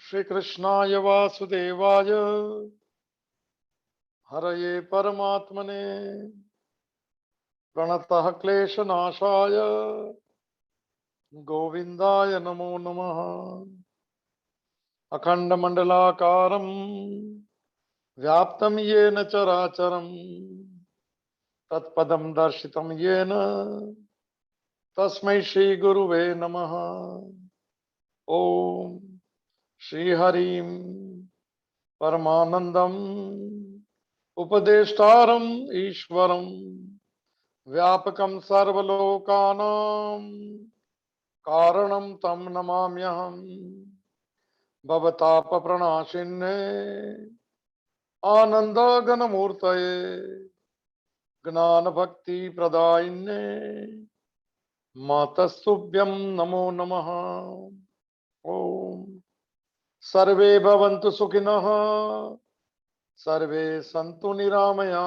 श्री कृष्णाय वासुदेवाय हरये परमात्मने प्रणतः क्लेशनाशाय गोविंदाय नमो नमः। अखंडमंडलाकारं व्याप्तं येन चराचरं तत्पदं दर्शितं येन तस्मै श्री गुरुवे नमः। ओम श्री हरिं परमानंदम उपदेष्टारम् ईश्वरं व्यापकं सर्वलोकानां कारणं तं नमाम्यहम्। भवतापप्रणाशिन्ने आनन्दघनमूर्तये ज्ञानभक्तिप्रदायिन्ने मातस्तुभ्यं नमो नमः। ओम सर्वे भवन्तु सुखिनः सर्वे सन्तु निरामया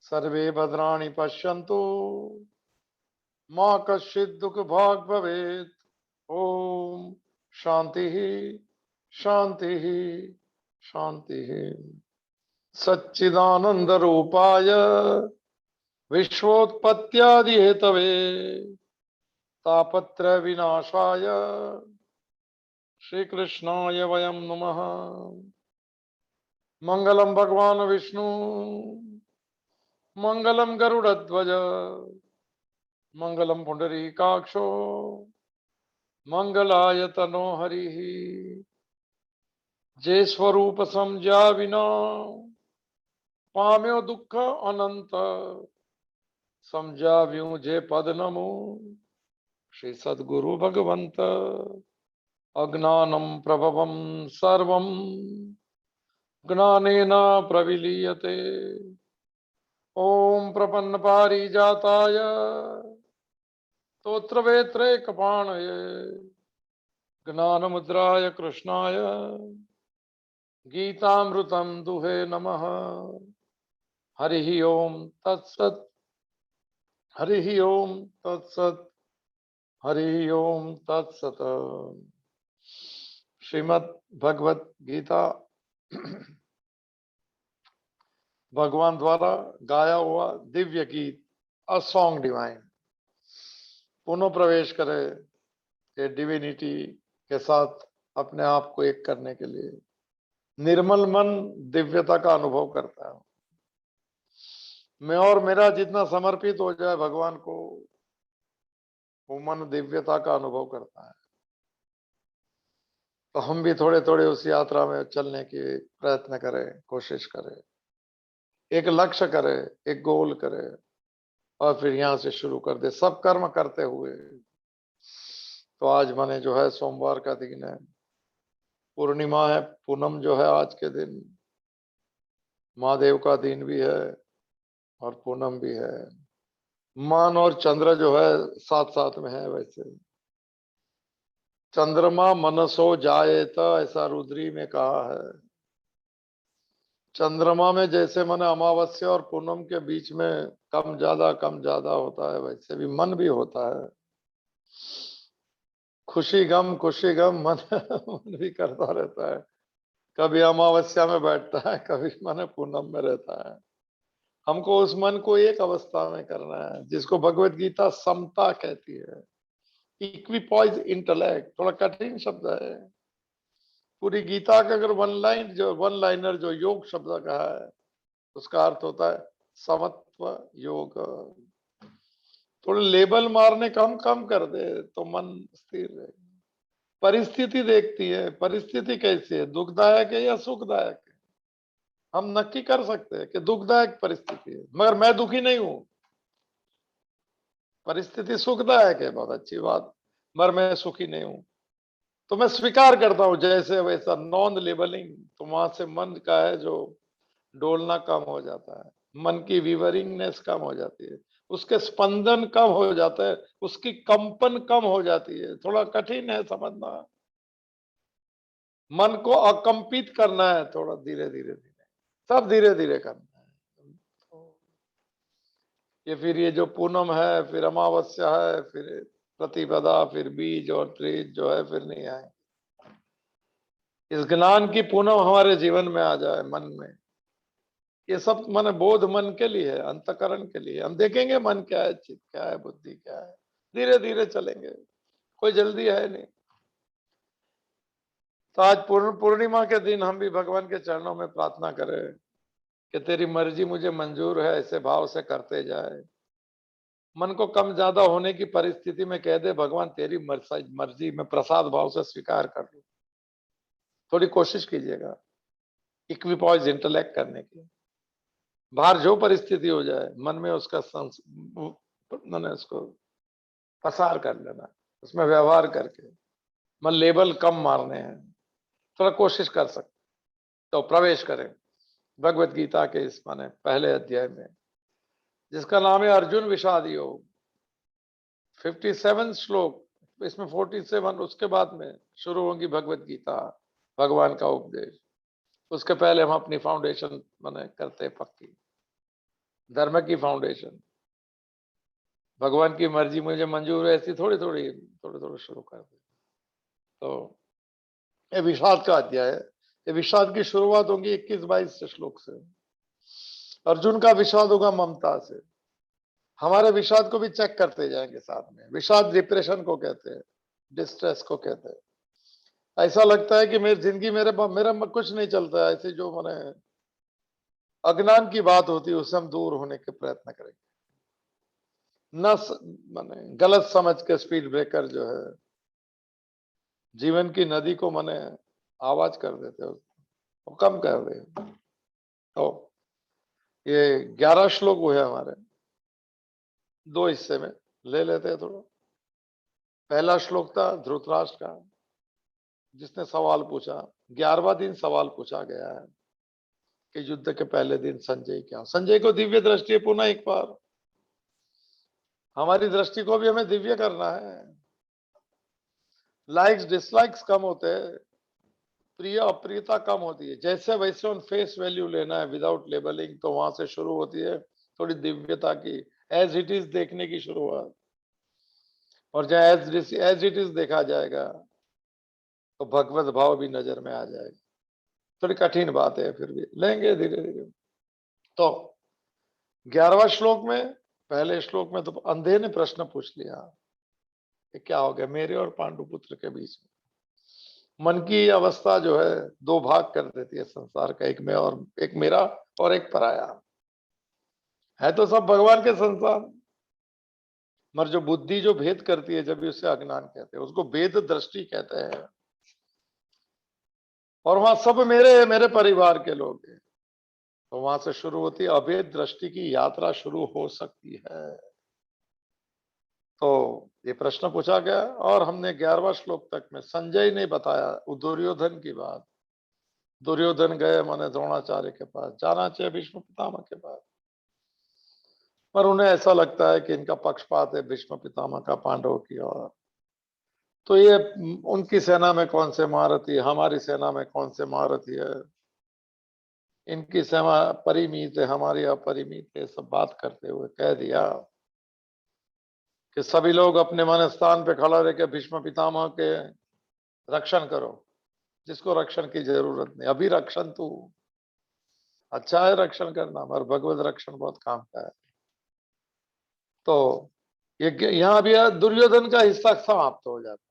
सर्वे भद्राणि पश्यन्तु मा कश्चित् दुःखभाग् भवेत्। ओम शांति शांति शांति। सच्चिदानंद रूपाय विश्वोत्पत्त्यादि हेतवे तापत्रय विनाशाय श्री कृष्णाय वयं नमः। मंगलम भगवान विष्णु मंगलम गरुड़ध्वज मंगलम पुंडरीकाक्षो मंगलाय तनो हरिः। जे स्वरूप समझा विना पाम्यो दुख अनंत समझा व्यू जे पद नमो श्री सद्गुरु भगवंत। अज्ञानं प्रभवं सर्वं ज्ञानेन प्रविलीयते। ओम प्रपन्न पारिजाताय स्तोत्रवेत्रे कपाणये ज्ञानमुद्राय कृष्णाय गीतामृतं दुहे नमः। हरिः ओम तत्सत् हरिः ओम तत्सत् हरिः ओम तत्सत्। श्रीमद् भगवत गीता भगवान द्वारा गाया हुआ दिव्य गीत, अ सॉन्ग डिवाइन। पुनः प्रवेश करे ये डिविनिटी के साथ अपने आप को एक करने के लिए निर्मल मन दिव्यता का अनुभव करता है। मैं और मेरा जितना समर्पित हो जाए भगवान को, वो मन दिव्यता का अनुभव करता है। तो हम भी थोड़े थोड़े उस यात्रा में चलने की प्रयत्न करें, कोशिश करें, एक लक्ष्य करें, एक गोल करें और फिर यहां से शुरू कर दे सब कर्म करते हुए। तो आज माने जो है सोमवार का दिन है, पूर्णिमा है, पूनम जो है आज के दिन महादेव का दिन भी है और पूनम भी है। मान और चंद्र जो है साथ साथ में है। वैसे चंद्रमा मनसो जायेत ऐसा रुद्री में कहा है। चंद्रमा में जैसे मन अमावस्या और पूनम के बीच में कम ज्यादा होता है, वैसे भी मन भी होता है। खुशी गम मन मन भी करता रहता है। कभी अमावस्या में बैठता है, कभी मन पूनम में रहता है। हमको उस मन को एक अवस्था में करना है जिसको भगवत गीता समता कहती है। इक्विपॉइज इंटेलेक्ट थोड़ा कठिन शब्द है। पूरी गीता का अगर वन लाइनर जो योग शब्द का है, उसका अर्थ होता है समत्व योग। थोड़ा लेबल मारने का हम कम कर दे तो मन स्थिर रहे। परिस्थिति देखती है, परिस्थिति कैसी है, दुखदायक है या सुखदायक है। हम नक्की कर सकते हैं कि दुखदायक परिस्थिति है, मगर मैं दुखी नहीं हूं। परिस्थिति सुखदायक है, बहुत अच्छी बात, मगर मैं सुखी नहीं हूं। तो मैं स्वीकार करता हूं जैसे वैसा, नॉन लेबलिंग। तो वहां से मन का है जो डोलना कम हो जाता है, मन की विवरिंगनेस कम हो जाती है, उसके स्पंदन कम हो जाता है, उसकी कंपन कम हो जाती है। थोड़ा कठिन है समझना। मन को अकंपित करना है, थोड़ा धीरे धीरे सब धीरे धीरे करना है। ये जो पूनम है, फिर अमावस्या है, फिर प्रतिपदा, फिर बीज और त्रीज जो है फिर नहीं आए। इस ज्ञान की पूनम हमारे जीवन में आ जाए, मन में। ये सब मन बोध मन के लिए है, अंतकरण के लिए। हम देखेंगे मन क्या है, चित्त क्या है, बुद्धि क्या है, धीरे धीरे चलेंगे, कोई जल्दी है नहीं। तो आज पूर्णिमा के दिन हम भी भगवान के चरणों में प्रार्थना करें कि तेरी मर्जी मुझे मंजूर है, ऐसे भाव से करते जाए। मन को कम ज्यादा होने की परिस्थिति में कह दे, भगवान तेरी मर्जी में प्रसाद भाव से स्वीकार कर लूं। थोड़ी कोशिश कीजिएगा इक्विपॉइज इंटेलेक्ट करने की। बाहर जो परिस्थिति हो जाए, मन में उसका मैंने उसको पसार कर लेना, उसमें व्यवहार करके मन लेबल कम मारने हैं। थोड़ा कोशिश कर सकते तो प्रवेश करें भगवत गीता के इस माने पहले अध्याय में, जिसका नाम है अर्जुन विषाद योग। 57 श्लोक, इसमें 47 उसके बाद में शुरू होगी भगवत गीता, भगवान का उपदेश। उसके पहले हम अपनी फाउंडेशन माने करते पक्की, धर्म की फाउंडेशन। भगवान की मर्जी मुझे मंजूर है, ऐसी थोड़ी थोड़ी शुरू कर दे। तो ये विषाद का अध्याय है। ये विषाद की शुरुआत होगी 21-22 श्लोक से। अर्जुन का विषाद होगा ममता से। हमारे विषाद को भी चेक करते जाएंगे साथ में। विषाद डिप्रेशन को कहते हैं, डिस्ट्रेस को कहते हैं। ऐसा लगता है कि मेरी जिंदगी मेरा कुछ नहीं चलता है, ऐसे जो मैंने अज्ञान की बात होती है उससे हम दूर होने के प्रयत्न करेंगे। न माने गलत समझ के स्पीड ब्रेकर जो है जीवन की नदी को माने आवाज कर देते हो, वो कम कर दे। तो ये 11 श्लोक हुए हमारे, दो हिस्से में ले लेते हैं थोड़ा। पहला श्लोक था धृतराष्ट्र का, जिसने सवाल पूछा। 11वां दिन सवाल पूछा गया है कि युद्ध के पहले दिन संजय क्या। संजय को दिव्य दृष्टि पुनः एक बार, हमारी दृष्टि को भी हमें दिव्य करना है। लाइक्स डिसलाइक्स कम होते हैं, प्रिय अप्रियता कम होती है। जैसे वैसे ऑन फेस वैल्यू लेना है विदाउट लेबलिंग, तो वहां से शुरू होती है थोड़ी दिव्यता की, एज इट इज देखने की शुरुआत। और जहां एज इट इज देखा जाएगा तो भगवत भाव भी नजर में आ जाएगा। थोड़ी कठिन बात है, फिर भी लेंगे धीरे धीरे। तो 11वां श्लोक में, पहले श्लोक में तो अंधे ने प्रश्न पूछ लिया कि क्या हो गया मेरे और पांडुपुत्र के बीच में। मन की अवस्था जो है दो भाग कर देती है संसार का, एक में और एक मेरा और एक पराया है। तो सब भगवान के संसार, मगर जो बुद्धि जो भेद करती है, जब भी उसे अज्ञान कहते हैं, उसको भेद दृष्टि कहते हैं। और वहां सब मेरे परिवार के लोग हैं, तो वहां से शुरू होती है अभेद दृष्टि की यात्रा शुरू हो सकती है। तो ये प्रश्न पूछा गया और हमने 11वां श्लोक तक में संजय ने बताया दुर्योधन की बात। दुर्योधन गए माने द्रोणाचार्य के पास, जाना चाहिए भीष्म पितामह के पास, पर उन्हें ऐसा लगता है कि इनका पक्षपात है भीष्म पितामह का पांडवों की ओर। तो ये उनकी सेना में कौन से महारथी, हमारी सेना में कौन से महारथी है, इनकी सेना परिमित है, हमारी अपरिमित है, सब बात करते हुए कह दिया कि सभी लोग अपने मन स्थान पे खड़ा रहकर भीष्म पितामह के रक्षण करो। जिसको रक्षण की जरूरत नहीं, अभी रक्षण तू अच्छा है रक्षण करना, मगर भगवत रक्षण बहुत काम का है। तो ये यहाँ भी दुर्योधन का हिस्सा समाप्त हो जाता है।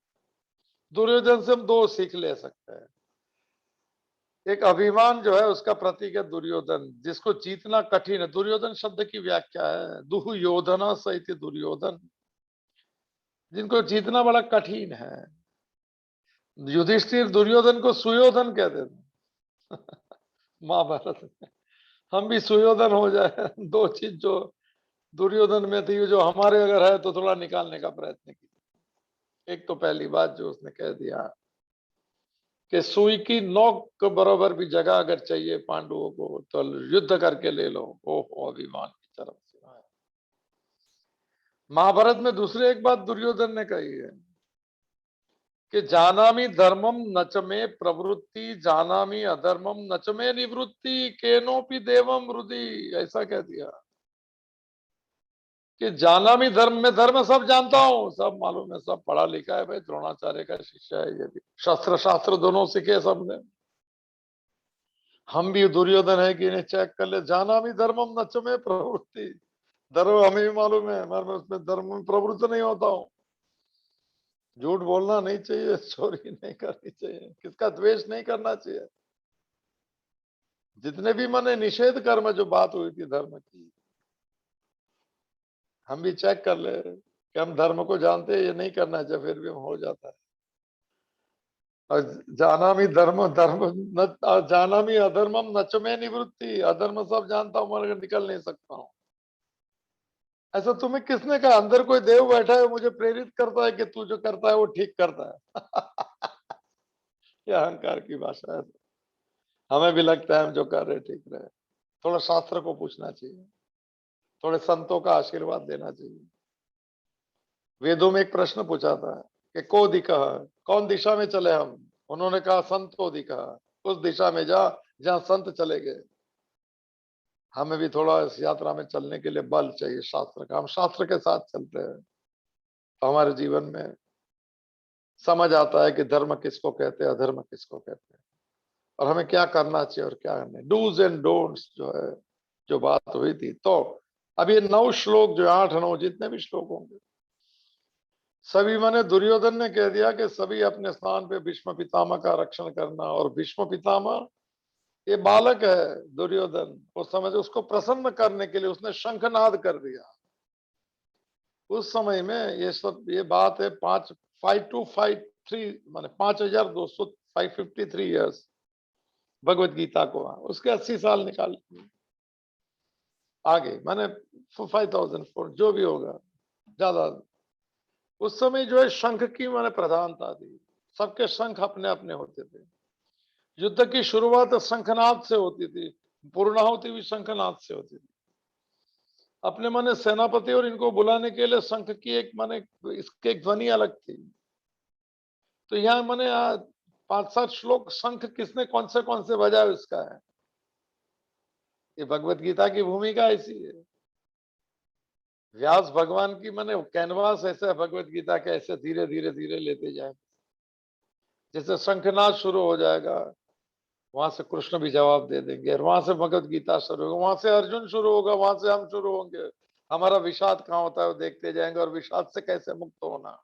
दुर्योधन से हम दो सीख ले सकते हैं। एक अभिमान जो है उसका प्रतीक है दुर्योधन, जिसको जीतना कठिन है। दुर्योधन शब्द की व्याख्या है दुह योधना सहित दुर्योधन, जिनको जीतना बड़ा कठिन है। युधिष्ठिर दुर्योधन को सुयोधन कहते थे महाभारत में। हम भी सुयोधन हो जाए, दो चीज जो दुर्योधन में थी जो हमारे अगर है तो थोड़ा निकालने का प्रयत्न किया। एक तो पहली बात जो उसने कह दिया कि सुई की नोक बराबर भी जगह अगर चाहिए पांडवों को तो युद्ध करके ले लो। ओहो, अभिमान की तरफ से। महाभारत में दूसरी एक बात दुर्योधन ने कही है कि जानामि धर्मम नच में प्रवृत्ति, जानामि अधर्मम नच में निवृत्ति, केनोपि देवम हृदि। ऐसा कह दिया कि जाना भी धर्म में, धर्म सब जानता हूँ, सब मालूम है, सब पढ़ा लिखा है भाई, द्रोणाचार्य का शिष्य है ये भी, शस्त्र शास्त्र दोनों सीखे सबने। हम भी दुर्योधन है कि इन्हें चेक कर ले, जाना भी धर्मम नच में प्रवृत्ति, धर्म हमें भी मालूम है, मैं उसमें धर्म में प्रवृत्त नहीं होता हूँ। झूठ बोलना नहीं चाहिए, चोरी नहीं करनी चाहिए, किसका द्वेष नहीं करना चाहिए। जितने भी मैंने निषेध कर्म जो बात हुई थी धर्म की, हम भी चेक कर ले कि हम धर्म को जानते हैं, ये नहीं करना चाहिए, फिर भी हम हो जाता है। और जाना भी धर्म धर्म न, जाना भी अधर्मम नच में निवृत्ति, अधर्म सब जानता हूं मगर निकल नहीं सकता हूं। ऐसा तुम्हें किसने कहा? अंदर कोई देव बैठा है मुझे प्रेरित करता है कि तू जो करता है वो ठीक करता है। ये अहंकार की भाषा है। हमें भी लगता है हम जो कर रहे ठीक रहे। थोड़ा शास्त्र को पूछना चाहिए, थोड़े संतों का आशीर्वाद देना चाहिए। वेदों में एक प्रश्न पूछा था कि को दिखा, कौन दिशा में चले हम? उन्होंने कहा संतो दिखा, उस दिशा में जा जहां संत चले गए। हमें भी थोड़ा इस यात्रा में चलने के लिए बल चाहिए शास्त्र का। हम शास्त्र के साथ चलते हैं तो हमारे जीवन में समझ आता है कि धर्म किसको कहते हैं, अधर्म किसको कहते हैं, और हमें क्या करना चाहिए और क्या नहीं। डूज एंड डोंट्स जो है, जो बात हुई थी। तो अब ये 9 श्लोक जो 8-9 जितने भी श्लोक होंगे, सभी माने दुर्योधन ने कह दिया कि सभी अपने स्थान पे भीष्म पितामह का रक्षण करना। और भीष्म पितामह ये बालक है दुर्योधन, उस समय उसको प्रसन्न करने के लिए उसने शंखनाद कर दिया। उस समय में ये सब ये बात है 5253 माने 5253 ईयर्स भगवत गीता को, उसके 80 साल निकाल आगे, माने 5004 जो भी होगा ज्यादा। उस समय जो है शंख की माने प्रधानता थी, सबके शंख अपने अपने होते थे। युद्ध की शुरुआत शंखनाद से होती थी, पूर्णाहुति भी शंखनाद से होती थी। अपने माने सेनापति और इनको बुलाने के लिए शंख की एक माने इसकी एक ध्वनि अलग थी। तो यहाँ माने 5-7 श्लोक शंख किसने कौन से बजाए उसका है। ये भगवत गीता की भूमिका ऐसी है। व्यास भगवान की माने कैनवास ऐसे है भगवत गीता के, ऐसे धीरे धीरे धीरे लेते जाए। जैसे शंखनाद शुरू हो जाएगा वहां से कृष्ण भी जवाब दे देंगे, और वहां से भगवत गीता शुरू होगा, वहां से अर्जुन शुरू होगा, वहां से हम शुरू होंगे। हमारा विषाद कहाँ होता है वो देखते जाएंगे, और विषाद से कैसे मुक्त होना।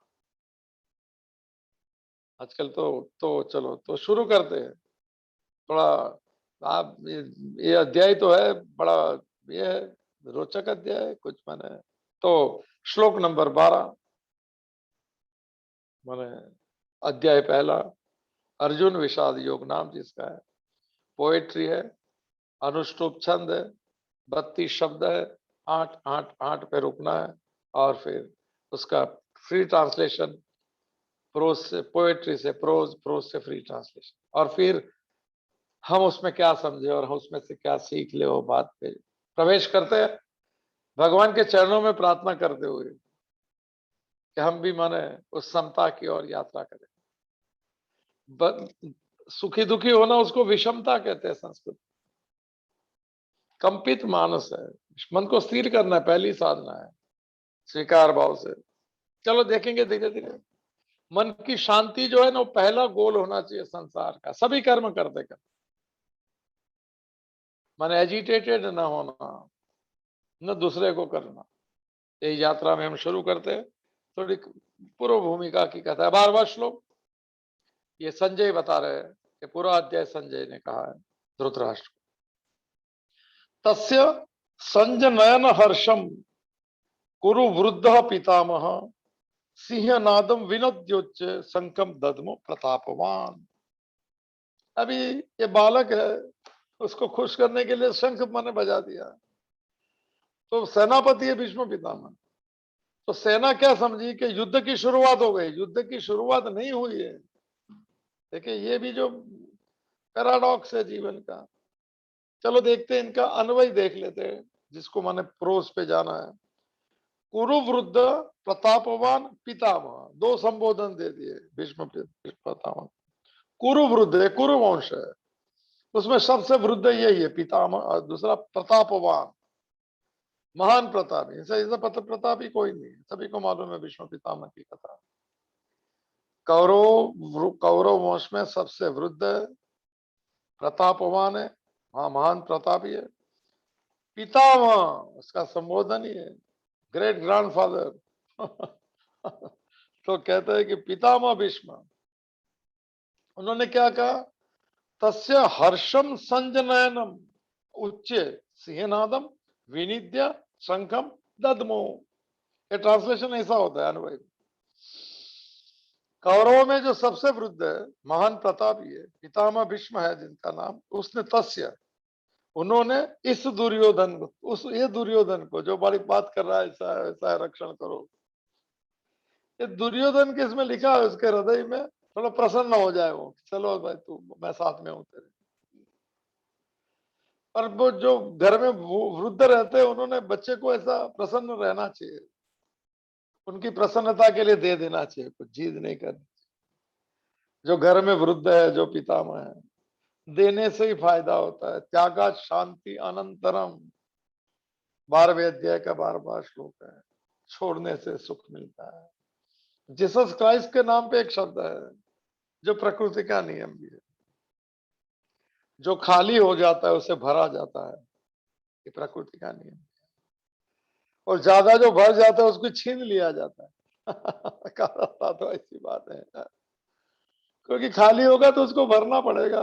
आजकल तो चलो तो शुरू करते हैं थोड़ा। आप ये अध्याय तो है बड़ा, ये है रोचक अध्याय है कुछ माने। तो श्लोक नंबर 12 माने अध्याय पहला, अर्जुन विषाद योग नाम जिसका है, पोएट्री है, अनुष्टुप छंद है, 32 शब्द है, 8-8-8 पे रुकना है, और फिर उसका फ्री ट्रांसलेशन, प्रोज से पोएट्री से प्रोज, प्रोज से फ्री ट्रांसलेशन, और फिर हम उसमें क्या समझे और हम उसमें से क्या सीख ले, वो बात पे प्रवेश करते हैं भगवान के चरणों में प्रार्थना करते हुए कि हम भी माने उस समता की ओर यात्रा करें। सुखी दुखी होना उसको विषमता कहते हैं संस्कृत। कंपित मानस है, मन को स्थिर करना है, पहली साधना है स्वीकार भाव से। चलो देखेंगे धीरे धीरे। मन की शांति जो है ना, वो पहला गोल होना चाहिए संसार का, सभी कर्म करते करते। मन एजिटेटेड ना होना, न दूसरे को करना। ये यात्रा में हम शुरू करते हैं। थोड़ी पूर्व भूमिका की कथा है। 12वां श्लोक ये संजय बता रहे हैं कि पूरा अध्याय संजय ने कहा है धृतराष्ट्र को। तस्य संजनयन हर्षम कुरु वृद्ध पितामह सिंहनादम विनोद्योच्च संकम दद्मो प्रतापवान। अभी ये बालक है, उसको खुश करने के लिए शंख मैंने बजा दिया। तो सेनापति है भीष्म पितामह, तो सेना क्या समझी कि युद्ध की शुरुआत हो गई। युद्ध की शुरुआत नहीं हुई है। देखिए ये भी जो पैराडॉक्स है जीवन का। चलो देखते हैं, इनका अन्वय देख लेते हैं, जिसको मैंने प्रोस पे जाना है। कुरुवृद्ध प्रतापवान पितामह, 2 संबोधन दे दिए भीष्म पितामह। कुरुवृद्ध है, कुरुवंश है, उसमें सबसे वृद्ध यही है पितामह, और दूसरा प्रतापवान महान प्रतापी, ऐसा प्रतापी कोई नहीं है, सभी को मालूम है भीष्म पितामह की कथा। कौरव वंश में सबसे वृद्ध है, प्रतापवान है, हाँ महान प्रतापी है। पितामह उसका संबोधन ही है, ग्रेट ग्रैंडफादर। तो कहते हैं कि पितामह भीष्म, उन्होंने क्या कहा, तस्य हर्षम संजनयनम उच्चे सिंहनादम विनिद्य शंखम दद्मो। ये ट्रांसलेशन ऐसा होता है अनुभव। कौरवों में जो सबसे वृद्ध है, महान प्रतापी है, पितामह भीष्म है जिनका नाम, उसने तस्य, उन्होंने इस दुर्योधन को, ये दुर्योधन को जो बड़ी बात कर रहा है, ऐसा ऐसा रक्षण करो, ये दुर्योधन के इसमें लिखा है, उसके हृदय में थोड़ा प्रसन्न हो जाए वो, चलो भाई तू, मैं साथ में हूं तेरे। और वो जो घर में वृद्ध रहते हैं, उन्होंने बच्चे को ऐसा प्रसन्न रहना चाहिए, उनकी प्रसन्नता के लिए दे देना चाहिए, कुछ जिद नहीं करनी। जो घर में वृद्ध है, जो पितामह है, देने से ही फायदा होता है। त्यागा शांति अनंतरम, 12वें अध्याय का 12वां श्लोक है। छोड़ने से सुख मिलता है। जीसस क्राइस्ट के नाम पे एक शब्द है जो प्रकृति का नियम भी है, जो खाली हो जाता है उसे भरा जाता है, ये प्रकृति का नियम। और ज्यादा जो भर जाता है उसको छीन लिया जाता है। कहा तो ऐसी बात है, क्योंकि खाली होगा तो उसको भरना पड़ेगा।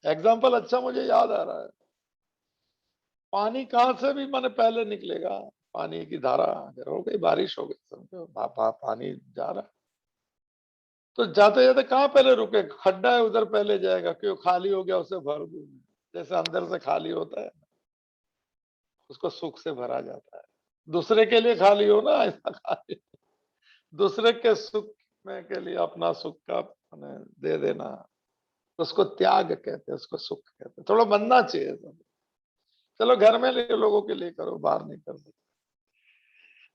एग्जाम्पल अच्छा मुझे याद आ रहा है, पानी कहां से भी मैंने पहले निकलेगा, पानी की धारा अगर हो गई, बारिश हो गई, समझो पानी जा रहा है, तो जाते जाते कहां पहले रुके, खड्डा है उधर पहले जाएगा, क्यों, खाली हो गया उसे भर दूं। जैसे अंदर से खाली होता है, उसको सुख से भरा जाता है। दूसरे के लिए खाली हो ना, ऐसा खाली, दूसरे के सुख में के लिए अपना सुख का दे देना, उसको त्याग कहते हैं, उसको सुख कहते हैं। थोड़ा बनना चाहिए सब। चलो घर में लोगों के लिए करो, बाहर नहीं कर सकते।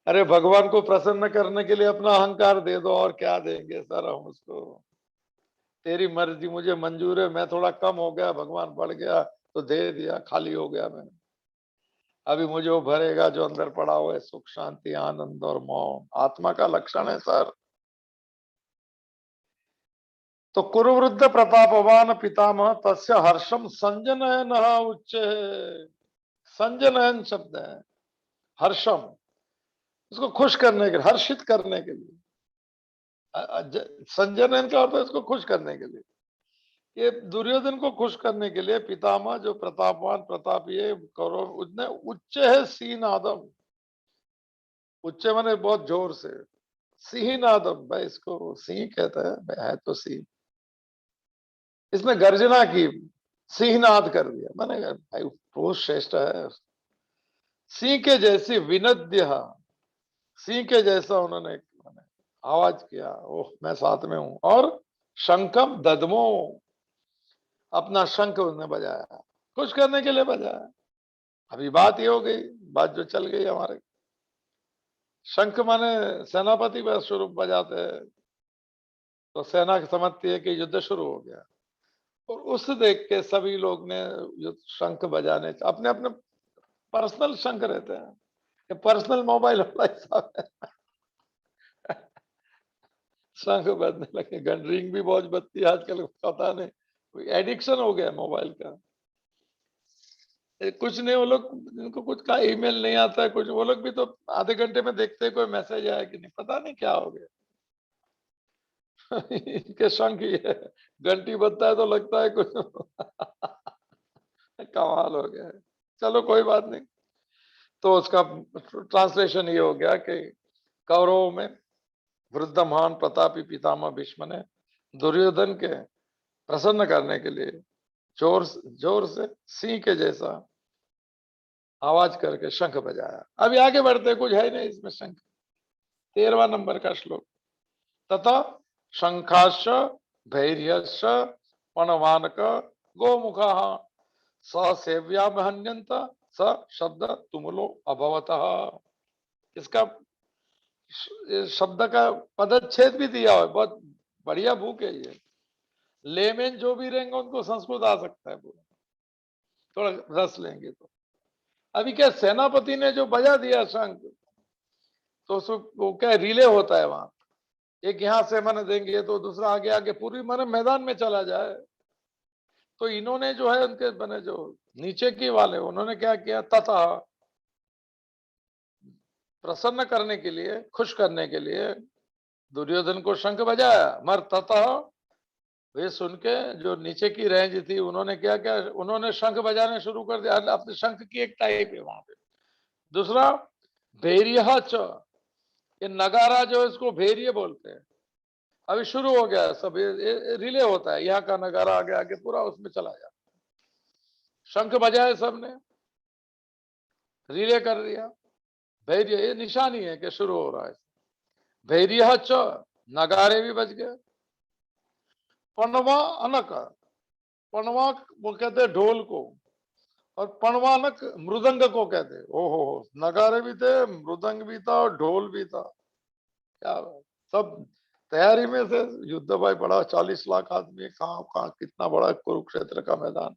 अरे भगवान को प्रसन्न करने के लिए अपना अहंकार दे दो, और क्या देंगे सर हम उसको। तेरी मर्जी, मुझे मंजूर है, मैं थोड़ा कम हो गया, भगवान बढ़ गया तो दे दिया, खाली हो गया मैंने, अभी मुझे वो भरेगा जो अंदर पड़ा हुआ है, सुख शांति आनंद और मौन, आत्मा का लक्षण है सर। तो कुरुवृद्ध प्रतापवान पितामह तस्य हर्षम संजनयन उच्च, संजनयन शब्द है, हर्षम, उसको खुश करने के लिए, हर्षित करने के लिए। संजनयन का अर्थ है इसको खुश करने के लिए। ये दुर्योधन को खुश करने के लिए पितामह जो प्रतापवान प्रतापी है, कौरव, उसने उच्च है सीनादम, उच्च माने बहुत जोर से, सिंहनादम, भाई इसको सिंह कहता है तो सिंह, इसने गर्जना की, सिंहनाद कर दिया, मैंने कहा भाई बहुत श्रेष्ठ है। सिंह के जैसी विनद्य, सिंह के जैसा उन्होंने आवाज किया, ओह मैं साथ में हूं। और शंखम ददमो, अपना शंख उसने बजाया, खुश करने के लिए बजाया। अभी बात ये हो गई, बात जो चल गई हमारे, शंख माने सेनापति बस शुरू बजाते हैं, तो सेना समझती है कि युद्ध शुरू हो गया। और उस देख के सभी लोग ने शंख बजाने, अपने अपने पर्सनल शंख रहते हैं, पर्सनल मोबाइल वाला हिसाब है। शंख बजने लगे, गन रिंग भी बहुत बजती है आजकल, पता नहीं कोई एडिक्शन हो गया मोबाइल का। कुछ नहीं, वो लोग जिनको कुछ का ईमेल नहीं आता है, कुछ वो लोग भी तो आधे घंटे में देखते हैं कोई मैसेज आया कि नहीं, पता नहीं क्या हो गया। इनके शंख ही है, घंटी बजता है तो लगता है कुछ। कमाल हो गया है। चलो कोई बात नहीं। तो उसका ट्रांसलेशन ये हो गया कि कौरवों में वृद्ध महान प्रतापी पितामह भीष्म ने दुर्योधन के प्रसन्न करने के लिए जोर जोर से सिंह के जैसा आवाज करके शंख बजाया। अभी आगे बढ़ते, कुछ है नहीं इसमें शंख। 13वां नंबर का श्लोक, तथा शंखाश भैर्यश पणवानक गोमुखा ससेव्यामहन्यंत स शब्द तुमलो अभवतः। इसका शब्द का पदच्छेद भी दिया हुआ है, बहुत बढ़िया बुक है ये। लेमेन जो भी रहेंगे उनको संस्कृत आ सकता है पूरा, थोड़ा रस लेंगे तो। अभी क्या सेनापति ने जो बजा दिया शंख, तो वो क्या रिले होता है वहां, एक यहां से मन देंगे तो दूसरा आगे आगे पूरी मन मैदान में चला जाए। तो इन्होंने जो है उनके बने जो नीचे की वाले, उन्होंने क्या किया, तथा प्रसन्न करने के लिए, खुश करने के लिए दुर्योधन को शंख बजाया। मर तथा वे सुन के जो नीचे की रेंज थी, उन्होंने क्या क्या, उन्होंने शंख बजाने शुरू कर दिया। अपने शंख की एक टाइप है वहां पे। दूसरा भेरिया च, ये नगारा जो है इसको भेरिय बोलते हैं। अभी शुरू हो गया सब, ये रिले होता है, यहाँ का नगारा आगे आगे पूरा उसमें चला जाता। शंख बजाए सबने, रिले कर दिया। धैर्य ये निशानी है कि शुरू हो रहा है। धैर्य च, नगारे भी बज गए। पणवा अनक, पणवा वो कहते हैं ढोल को, और पणवानक मृदंग को कहते हैं। ओहो, नगारे भी थे, मृदंग भी था और ढोल भी था। क्या सब तैयारी में से। युद्ध भाई बड़ा, 40 लाख आदमी, कहाँ कहाँ कितना बड़ा कुरुक्षेत्र का मैदान।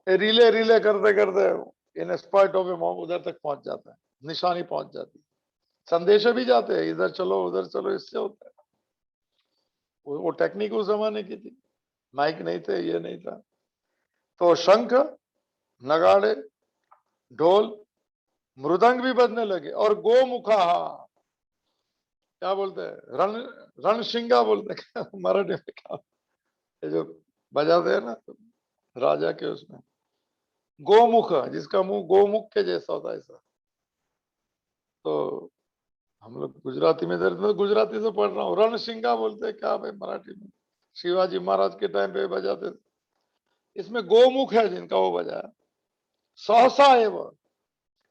रिले रिले करते करते इन स्पाइट ऑफ उधर तक पहुंच जाता है, निशानी पहुंच जाती है। संदेश भी जाते हैं, इधर चलो उधर चलो, इससे होता है। वो टेक्निक उस जमाने की थी, माइक नहीं थे, ये नहीं था। तो शंख, नगाड़े, ढोल, मृदंग भी बजने लगे। और गोमुखा, क्या बोलते हैं, रणशिंगा बोलते हैं मराठी में। क्या ये जो बजाते हैं ना राजा के उसमें, गोमुख, जिसका मुंह गोमुख के जैसा होता है ऐसा। तो हम लोग गुजराती में, इधर में गुजराती से पढ़ रहा हूँ, रणशिंगा बोलते हैं क्या भाई मराठी में। शिवाजी महाराज के टाइम पे बजाते थे। इसमें गोमुख है जिनका, वो बजाया। सहसा है वो,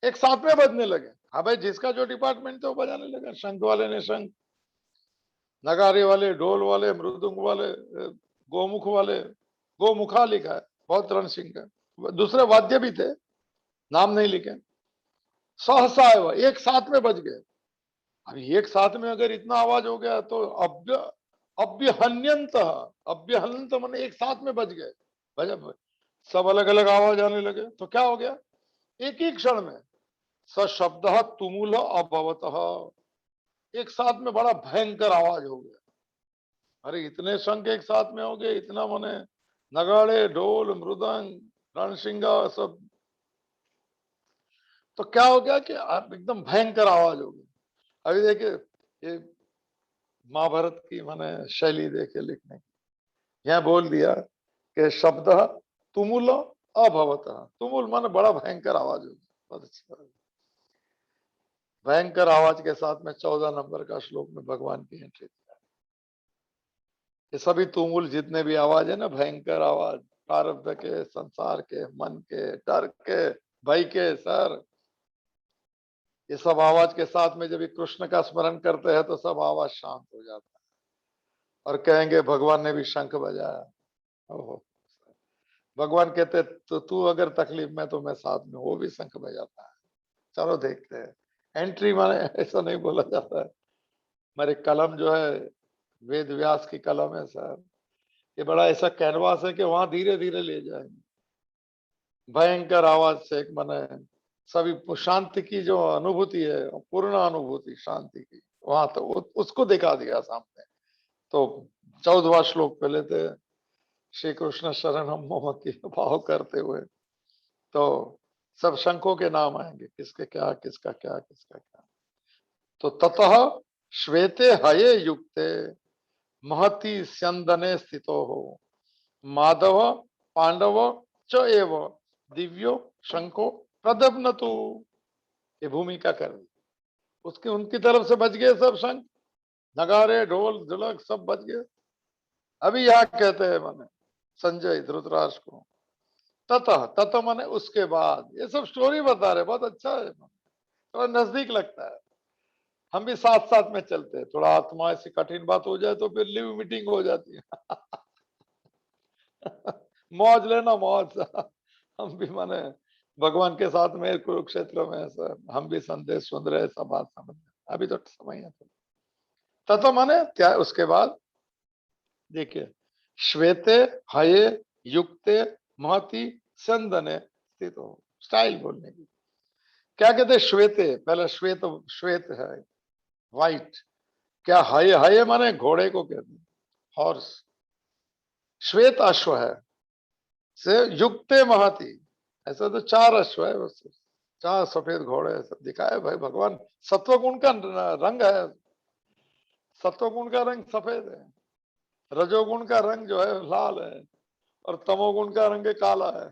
एक साथ में बजने लगे। हाँ भाई, जिसका जो डिपार्टमेंट था वो बजाने लगा। शंख वाले ने शंख, नगारे वाले, ढोल वाले, मृदंग वाले, गोमुख वाले। गोमुखा लिखा है, बहुत रणसिंह का। दूसरे वाद्य भी थे, नाम नहीं लिखे। सहसा है वो, एक साथ में बज गए। अभी एक साथ में अगर इतना आवाज हो गया तो अभ्यहन्यंत, अभ्यहन्यंत माने एक साथ में बज गए। बजा, सब अलग अलग आवाज आने लगे तो क्या हो गया, एक ही क्षण में सशब्द तुमुल अभवत, एक साथ में बड़ा भयंकर आवाज हो गया। अरे इतने शंख एक साथ में हो गए, इतना मने नगाड़े, ढोल, मृदंग, रणसिंगा सब। तो क्या हो गया कि एकदम भयंकर आवाज हो गई। अभी देखिए, ये महाभारत की मैंने शैली देखे लिखने की। यहाँ बोल दिया कि शब्द तुमुल अभवत, तुमुल माने बड़ा भयंकर आवाज होगी। बहुत अच्छी बात। भयंकर आवाज के साथ में 14 नंबर का श्लोक में भगवान की एंट्री। ये सभी तुमुल जितने भी आवाज है ना, भयंकर आवाज, प्रारब्ध के, संसार के, मन के, डर के, भय के, सर, ये सब आवाज के साथ में जब कृष्ण का स्मरण करते हैं तो सब आवाज शांत हो जाता है। और कहेंगे भगवान ने भी शंख बजाया। ओहो, भगवान कहते तो तू अगर तकलीफ में तो मैं साथ में, वो भी शंख बजाता है। चलो देखते हैं। एंट्री माने ऐसा नहीं बोला जाता है। मेरे कलम जो है, वेद व्यास की कलम है सर, ये बड़ा ऐसा कैनवास है कि वहां धीरे धीरे ले जाएंगे। भयंकर आवाज से एक मन है, सभी शांति की जो अनुभूति है, पूर्ण अनुभूति शांति की, वहां तो उसको दिखा दिया सामने। तो 14वां श्लोक पे लेते, श्री कृष्ण शरणम मम की भाव करते हुए तो सब शंखों के नाम आएंगे, किसके क्या, किसका क्या, किसका क्या। तो ततः श्वेते हये युक्ते महति स्यंदने स्थितो हो माधव पांडव च एव दिव्यो शंको प्रदम्नतु। ये भूमिका कर दी उसकी, उनकी तरफ से बज गए सब शंख, नगारे, ढोल, ढोलक सब बज गए। अभी यहाँ कहते हैं माने संजय धृतराष्ट्र को, ततः, ततः माने उसके बाद। ये सब स्टोरी बता रहे, बहुत अच्छा है, थोड़ा नजदीक लगता है। हम भी साथ साथ में चलते हैं। थोड़ा आत्मा ऐसी कठिन बात हो जाए तो फिर लिव मीटिंग हो जाती है मौज लेना, मौज हम भी माने भगवान के साथ में कुरुक्षेत्र में ऐसा हम भी संदेश सुन रहे, ऐसा बात समझ। अभी तो समय है। तत्व माने क्या, उसके बाद देखिए, श्वेते हये युक्ते महति संदने स्थित हो। स्टाइल बोलने की। क्या कहते हैं? श्वेते, पहले श्वेत, श्वेत है व्हाइट। क्या हय, हय माने घोड़े को कहते हैं, हॉर्स। श्वेत अश्व है से युक्ते महति, ऐसा तो 4 अश्व है बस, 4 सफेद घोड़े सब दिखाए भाई भगवान। सत्व गुण का रंग है, सत्व गुण का रंग सफेद है, रजोगुण का रंग जो है लाल है, और तमोगुण का रंग काला है।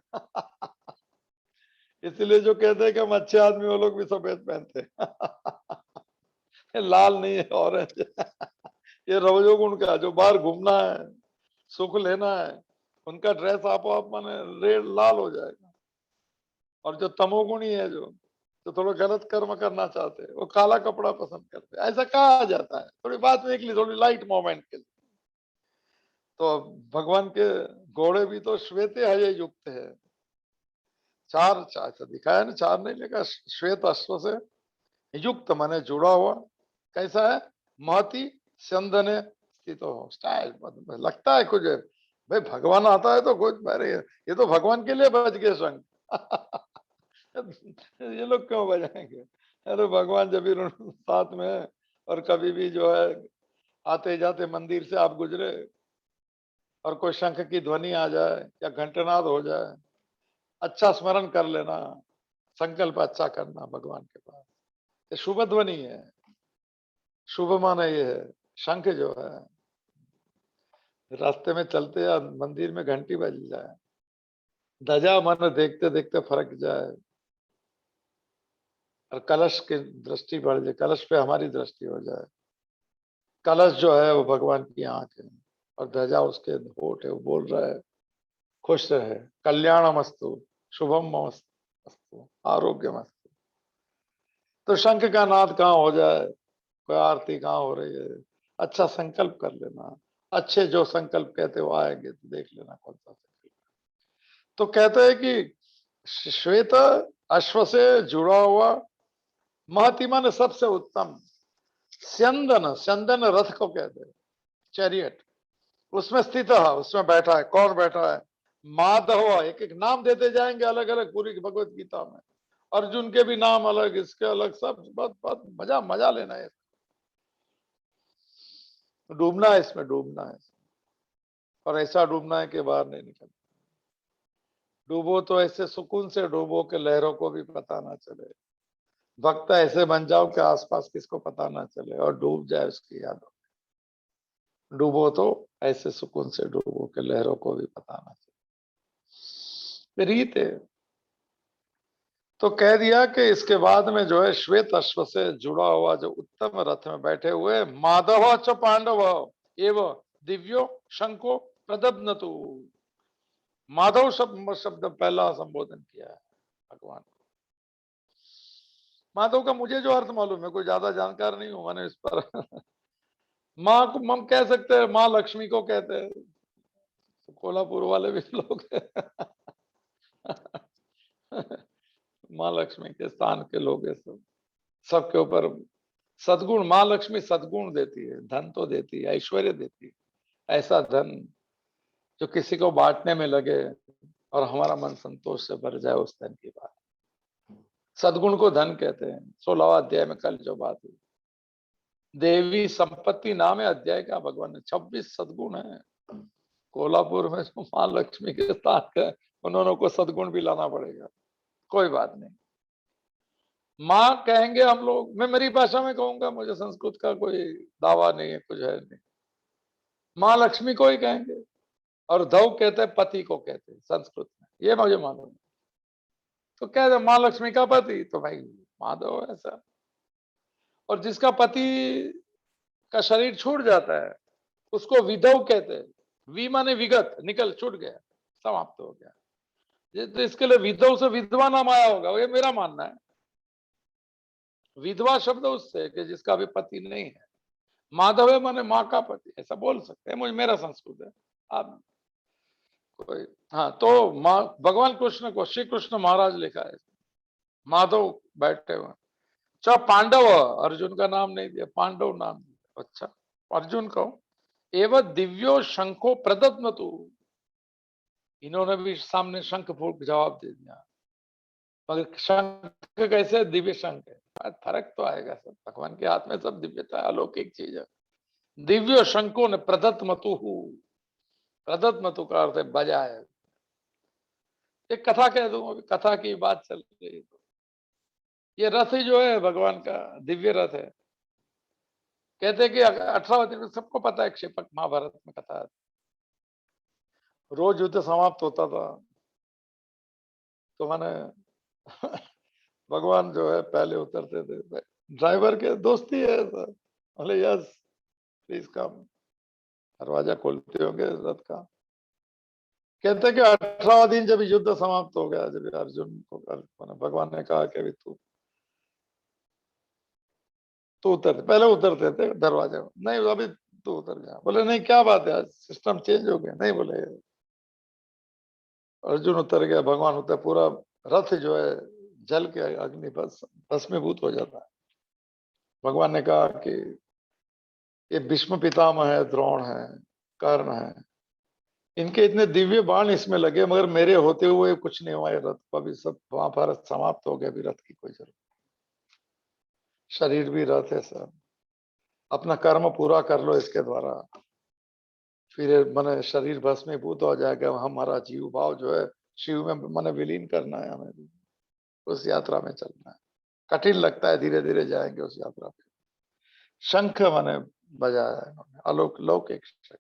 इसलिए जो कहते हैं कि हम अच्छे आदमी, वो लोग भी सफेद पहनते हैं। लाल नहीं है, ऑरेंज। ये रजोगुण का, जो बाहर घूमना है, सुख लेना है, उनका ड्रेस आपो आप माने रेड लाल हो जाएगा। और जो तमोगुणी है, जो थोड़ा गलत कर्म करना चाहते हैं, वो काला कपड़ा पसंद करते हैं। ऐसा कहा जाता है, थोड़ी बात निकली, थोड़ी लाइट मोमेंट के लिए। तो भगवान के घोड़े भी तो श्वेते हय युक्त है। 4 चार दिखाया ना, 4 नहीं लिखा, श्वेत अश्व से युक्त माने जुड़ा हुआ। कैसा है? महति चंदने स्थित हो। स्टाइल लगता है कुछ भाई, भगवान आता है तो कुछ, अरे ये तो भगवान के लिए बज गए संग। ये लोग क्यों बजाएंगे? अरे भगवान जब भी साथ में है, और कभी भी जो है आते जाते मंदिर से आप गुजरे और कोई शंख की ध्वनि आ जाए या घंटनाद हो जाए, अच्छा स्मरण कर लेना, संकल्प अच्छा करना भगवान के पास। ये शुभ ध्वनि है, शुभ माने ये है। शंख जो है, रास्ते में चलते या मंदिर में घंटी बज जाए, ध्वजा मन देखते देखते फरक जाए, और कलश की दृष्टि बढ़ जाए, कलश पे हमारी दृष्टि हो जाए। कलश जो है वो भगवान की आंख है, और ध्वजा उसके होठ है, वो बोल रहा है खुश रहे, कल्याणमस्तु, शुभम मस्तु, आरोग्यमस्तु। तो शंख का नाद कहाँ हो जाए, कोई आरती कहाँ हो रही है, अच्छा संकल्प कर लेना। अच्छे जो संकल्प कहते वो आएंगे, तो देख लेना कौन सा संकल्प। तो कहते हैं कि श्वेत अश्व से जुड़ा हुआ, महतिमा ने सबसे उत्तम, स्यंदन, स्यंदन रथ को कहते हैं, चैरियट, उसमें स्थित है, उसमें बैठा है। कौन बैठा है? माधव। एक एक नाम देते जाएंगे अलग अलग पूरी भगवत गीता में। अर्जुन के भी नाम अलग, इसके अलग, सब बहुत बहुत मजा मजा लेना है, डूबना है इसमें, डूबना है। और ऐसा डूबना है कि बाहर नहीं निकलना। डूबो तो ऐसे सुकून से डूबो कि लहरों को भी पता ना चले। भक्त ऐसे बन जाओ कि आसपास किसको पता ना चले, और डूब जाए उसकी यादों। डूबो तो ऐसे सुकून से डूबो कि लहरों को भी पता ना चले। रीत है। तो कह दिया कि इसके बाद में जो है श्वेत अश्व से जुड़ा हुआ जो उत्तम रथ में बैठे हुए माधव च पांडव एवं दिव्यो शंको प्रदब्नतु। माधव शब्द पहला संबोधन किया है भगवान को। माधव का मुझे जो अर्थ मालूम है, कोई ज्यादा जानकार नहीं हूं मैंने इस पर। माँ को हम कह सकते हैं, माँ लक्ष्मी को कहते हैं, कोल्हापुर वाले भी लोग। माँ लक्ष्मी के स्थान के लोग है सब, सबके ऊपर सद्गुण। माँ लक्ष्मी सद्गुण देती है, धन तो देती है, ऐश्वर्य देती है, ऐसा धन जो किसी को बांटने में लगे और हमारा मन संतोष से भर जाए, उस धन की बात। सद्गुण को धन कहते हैं। 16वां अध्याय में कल जो बात हुई, देवी संपत्ति नाम है अध्याय का, भगवान ने 26 सद्गुण है। कोल्हापुर में जो माँ लक्ष्मी के साथ है, उन्होंने को सद्गुण भी लाना पड़ेगा। कोई बात नहीं, माँ कहेंगे हम लोग, मैं मेरी भाषा में कहूंगा, मुझे संस्कृत का कोई दावा नहीं है, कुछ है नहीं। माँ लक्ष्मी को ही कहेंगे। और धौ कहते हैं, पति को कहते हैं संस्कृत में, ये मुझे मालूम है। तो कहते हैं माँ लक्ष्मी का पति, तो भाई माधव ऐसा। और जिसका पति का शरीर छूट जाता है, उसको विधव कहते हैं। वी माने विगत, निकल, छूट गया, समाप्त हो गया। तो इसके लिए विधव से विधवा नाम आया होगा, ये मेरा मानना है। विधवा शब्द उससे कि जिसका अभी पति नहीं है। माधव है माने माँ का पति, ऐसा बोल सकते हैं, मुझे, मेरा संस्कृत है। आप कोई, हाँ, तो माँ भगवान कृष्ण को, श्री कृष्ण महाराज लिखा है, माधव बैठे हुए। अच्छा, पांडव, अर्जुन का नाम नहीं दिया, पांडव नाम दिया। अच्छा, अर्जुन को एवं दिव्यो शंखो प्रदत्मतु, इन्होंने भी सामने शंख फूंक जवाब दे दिया। मगर शंख कैसे? दिव्य शंख है। फर्क तो आएगा सब, भगवान के हाथ में सब दिव्यता है, अलौकिक चीज है। दिव्य शंखों ने प्रदत्त मतु, प्रदत्त मतु का अर्थ है बजाय। एक कथा कह दूं, अभी कथा की बात चल रही है, ये रथ जो है भगवान का दिव्य रथ है। कहते हैं कि 18वें दिन में, सबको पता है क्षेपक महाभारत में कथा है, रोज युद्ध समाप्त होता था तो मैंने भगवान जो है पहले उतरते थे, ड्राइवर के दोस्ती है सर, बोले यस प्लीज कम, दरवाजा खोलते होंगे रथ का। कहते हैं कि 18वां दिन जब युद्ध समाप्त हो गया, जब अर्जुन को भगवान ने कहा कि अभी तू उतर, पहले उतरते थे दरवाजे में, नहीं अभी तू उतर गया। बोले नहीं क्या बात है, आज सिस्टम चेंज हो गया। नहीं बोले, अर्जुन उतर गया, भगवान उतर, पूरा रथ जो है जल के अग्नि भस्मीभूत हो जाता है। भगवान ने कहा कि ये भीष्म पितामह है, द्रोण है, कर्ण है, इनके इतने दिव्य बाण इसमें लगे, मगर मेरे होते हुए कुछ नहीं हुआ। ये रथ को अभी सब महाभारत समाप्त हो गया, अभी रथ की कोई जरूरत, शरीर भी रथ है सर, अपना कर्म पूरा कर लो इसके द्वारा, फिर मन शरीर भस्मीभूत हो जाएगा। हमारा जीव भाव जो है शिव में मन विलीन करना है हमें, उस यात्रा में चलना है। कठिन लगता है, धीरे धीरे जाएंगे उस यात्रा पे। शंख मैंने बजाया है, लौकिक शंख,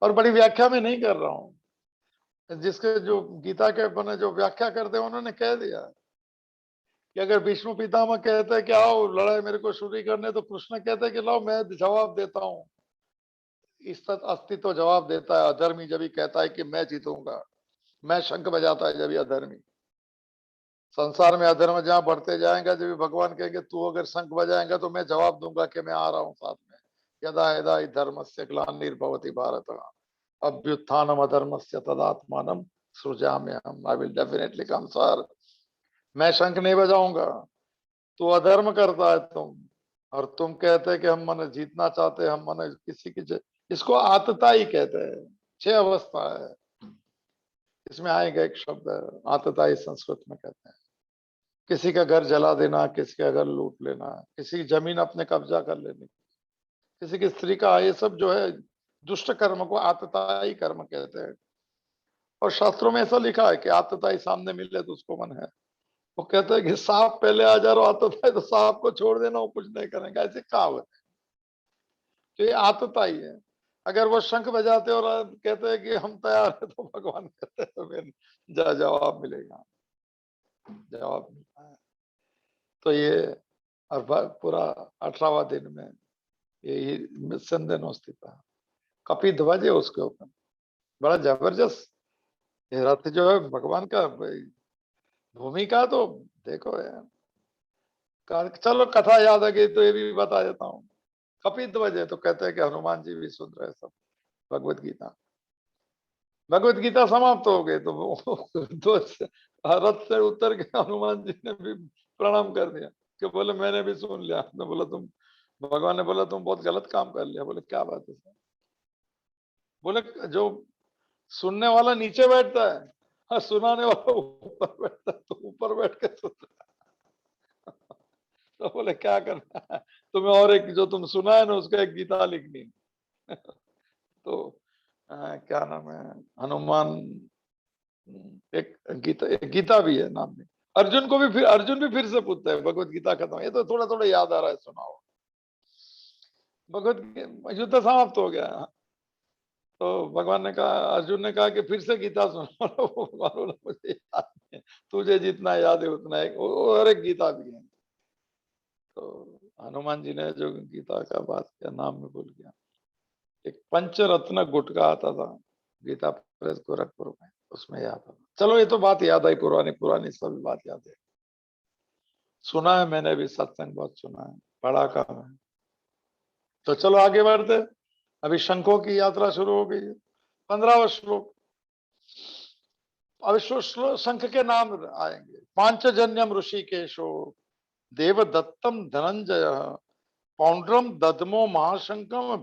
और बड़ी व्याख्या में नहीं कर रहा हूं, जिसके जो गीता के मैंने जो व्याख्या करते हैं उन्होंने कह दिया कि अगर भीष्म पितामह कहते हैं कि आओ लड़ाई मेरे को शुरू करने, तो कृष्ण कहते हैं कि लाओ मैं जवाब देता हूं। इस अस्तित्व जवाब देता है, अधर्मी जब ही कहता है कि मैं जीतूंगा, मैं शंख बजाता है जब ही अधर्मी। संसार में अधर्म जहां बढ़ते जाएगा, जब भगवान कहेंगे तू अगर शंख बजाएगा तो मैं जवाब दूंगा कि मैं आ रहा हूं साथ में। यदा यदा हि धर्मस्य ग्लानिर्भवति भारत अभ्युत्थानम अधर्मस्य तदात्मानं सृजाम्यहम्। I will definitely come sir, मैं शंख नहीं बजाऊंगा, तू अधर्म करता है तुम, और तुम कहते हैं कि हम मन जीतना चाहते हैं, हम मन किसी की, इसको आतताई कहते हैं। 6 अवस्था है, इसमें आएगा एक शब्द है आतताई, संस्कृत में कहते हैं। किसी का घर जला देना, किसी का घर लूट लेना, किसी की जमीन अपने कब्जा कर लेनी, किसी की स्त्री का, ये सब जो है दुष्ट कर्म को आतताई कर्म कहते हैं। और शास्त्रों में ऐसा लिखा है कि आतताई सामने मिले तो उसको मन है, वो कहते हैं कि सांप पहले आ जा रहा आतताई तो सांप को छोड़ देना, वो कुछ नहीं करेंगे, ऐसे कहावत है। तो ये आतताई है। अगर वो शंख बजाते और कहते हैं कि हम तैयार है, तो भगवान कहते हैं तो फिर जवाब मिलेगा, जवाब मिलता है। तो ये और पूरा 18वां दिन में यही संदेन स्थित था, कपि ध्वज है उसके ऊपर, बड़ा जबरदस्त ये रथ जो है भगवान का भूमिका, तो देखो यार। चलो कथा याद आ गई तो ये भी बता देता हूँ। कपि ध्वज है तो कहते हैं कि हनुमान जी भी सुन रहे सब भगवत गीता। भगवत गीता समाप्त हो गई तो रथ से उतर के हनुमान जी ने भी प्रणाम कर दिया कि बोले मैंने भी सुन लिया। आपने बोला तुम, भगवान ने बोला तुम बहुत गलत काम कर लिया। बोले क्या बात है सर? बोले जो सुनने वाला नीचे बैठता है और सुनाने वाला ऊपर बैठता है, तो ऊपर बैठ के सुनता है। तो बोले क्या करना है तुम्हें, और एक जो तुम सुना है ना उसका एक गीता लिखनी। तो क्या नाम है, हनुमान, एक गीता भी है नाम में। अर्जुन को भी फिर, अर्जुन भी फिर से पूछता है भगवत गीता खत्म, ये तो थोड़ा थोड़ा याद आ रहा है, सुनाओ। भगवत युद्ध समाप्त हो गया, तो भगवान ने कहा, अर्जुन ने कहा कि फिर से गीता सुनो। भगवान बोला मुझे याद नहीं, तुझे जितना याद है उतना है, और एक गीता भी है। तो हनुमान जी ने जो गीता का बात किया, नाम में भूल गया, एक पंचरत्न गुटका आता था गीता प्रेस गोरखपुर में, उसमें याद था। चलो ये तो बात याद आई, पुरानी पुरानी सभी बात याद है, सुना है मैंने भी, सत्संग बहुत सुना है, पढ़ा कम है। तो चलो आगे बढ़ते, अभी शंखों की यात्रा शुरू हो गई है। 15वां श्लोक, अब शंख के नाम आएंगे। पांचजन्यम ऋषिकेशो देवदत्तम धनंजय पौंड्रम ददमो महाशंकम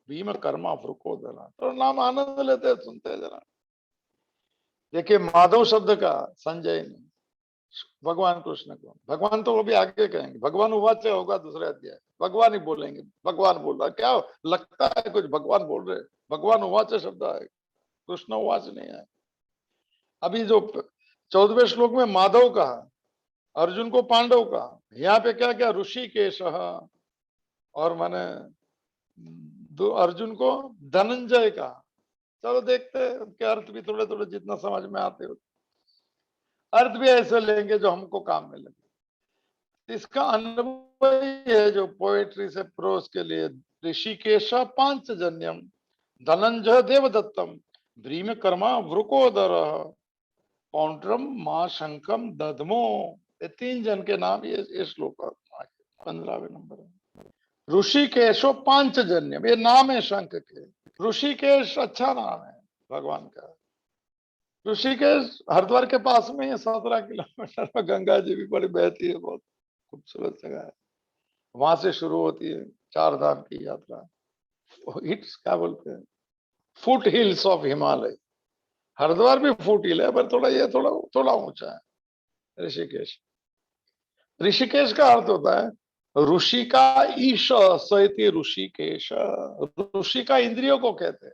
भीम कर्मा फ्रुकोदरा। तो नाम आनंद लेते हैं, सुनते हैं जरा। देखिए माधव शब्द का संजय ने, भगवान कृष्ण को। भगवान तो वो भी आगे कहेंगे, भगवान उवाच होगा दूसरे अध्याय, भगवान ही बोलेंगे, भगवान बोल रहा, क्या लगता है कुछ भगवान बोल रहे, भगवान उवाच शब्द है, कृष्ण उवाच नहीं है। अभी जो 14वें श्लोक में माधव कहा, अर्जुन को पांडव कहा, यहाँ पे क्या क्या ऋषिकेश, और माने अर्जुन को धनंजय कहा। चलो देखते हैं उनके अर्थ भी थोड़े थोड़े जितना समझ में आते हो, अर्थ भी ऐसे लेंगे जो हमको काम में लगे। इसका अन्वय है जो पोएट्री से प्रोज के लिए, ऋषिकेश पांचजन्यम, धनंजय देवदत्तम, भ्रीम कर्मा वृकोदर, पौंड्रम मां शंकम दधमो। ये 3 जन के नाम ये श्लोक 15वें नंबर है। ऋषिकेशो पांचजन्यम, ये नाम है शंख के। ऋषिकेश अच्छा नाम है भगवान का। ऋषिकेश हरिद्वार के पास में है, 17 किलोमीटर में गंगा जी भी बड़ी बहती है, बहुत खूबसूरत जगह है। वहां से शुरू होती है 4 धाम की यात्रा। हिट्स क्या बोलते हैं, foot hills of Himalaya. Haridwar भी फुट हिल है, पर थोड़ा ये थोड़ा थोड़ा ऊंचा है ऋषिकेश। ऋषिकेश का अर्थ होता है ऋषि का ईश, सैति ऋषिकेश। ऋषि का इंद्रियों को कहते हैं।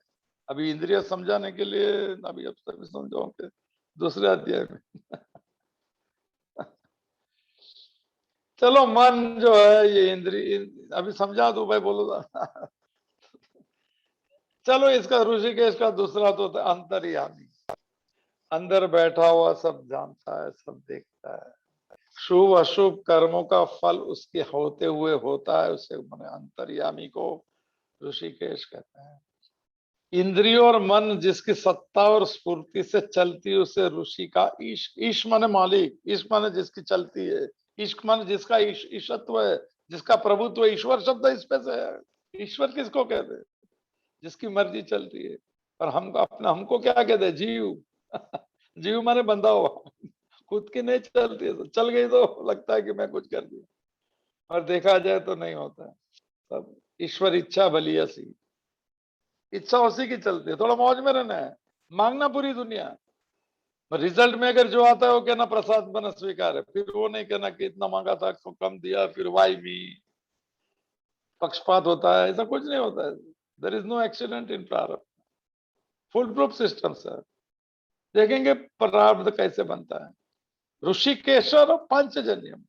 अभी इंद्रिय समझाने के लिए, अभी अब तक समझाओगे दूसरे अध्याय में। चलो मन जो है ये इंद्रिय, अभी समझा दो भाई, बोलो। चलो इसका ऋषिकेश का दूसरा तो अंतर्यामी, अंदर बैठा हुआ सब जानता है, सब देखता है। शुभ अशुभ कर्मों का फल उसके होते हुए होता है, उसे माने अंतर्यामी को ऋषिकेश कहते हैं। इंद्रियों और मन जिसकी सत्ता और स्फूर्ति से चलती है उसे ऋषि का ईश, ईश माने मालिक, ईश माने जिसकी चलती है, इश्क माने जिसका ईशत्व है, जिसका प्रभुत्व। ईश्वर शब्द इस पे से है। ईश्वर किसको कहते हैं, जिसकी मर्जी चलती है। और हम अपना हमको क्या कहते हैं, जीव। जीव माने बंधा हुआ, खुद की नहीं चलती है, तो चल गई तो लगता है कि मैं कुछ कर दिया, और देखा जाए तो नहीं होता है। सब ईश्वर इच्छा भली ऐसी, इच्छा उसी की चलती है, थोड़ा मौज में रहना है, मांगना पूरी दुनिया। रिजल्ट में अगर जो आता है वो कहना प्रसाद बना स्वीकार है, फिर वो नहीं कहना कि इतना मांगा था तो कम दिया, फिर वाई मी, पक्षपात होता है, ऐसा कुछ नहीं होता है। There is no accident in प्रारब्ध, फुल प्रूफ सिस्टम सर। देखेंगे प्रारब्ध कैसे बनता है। ऋषिकेशर पंचजन्यम,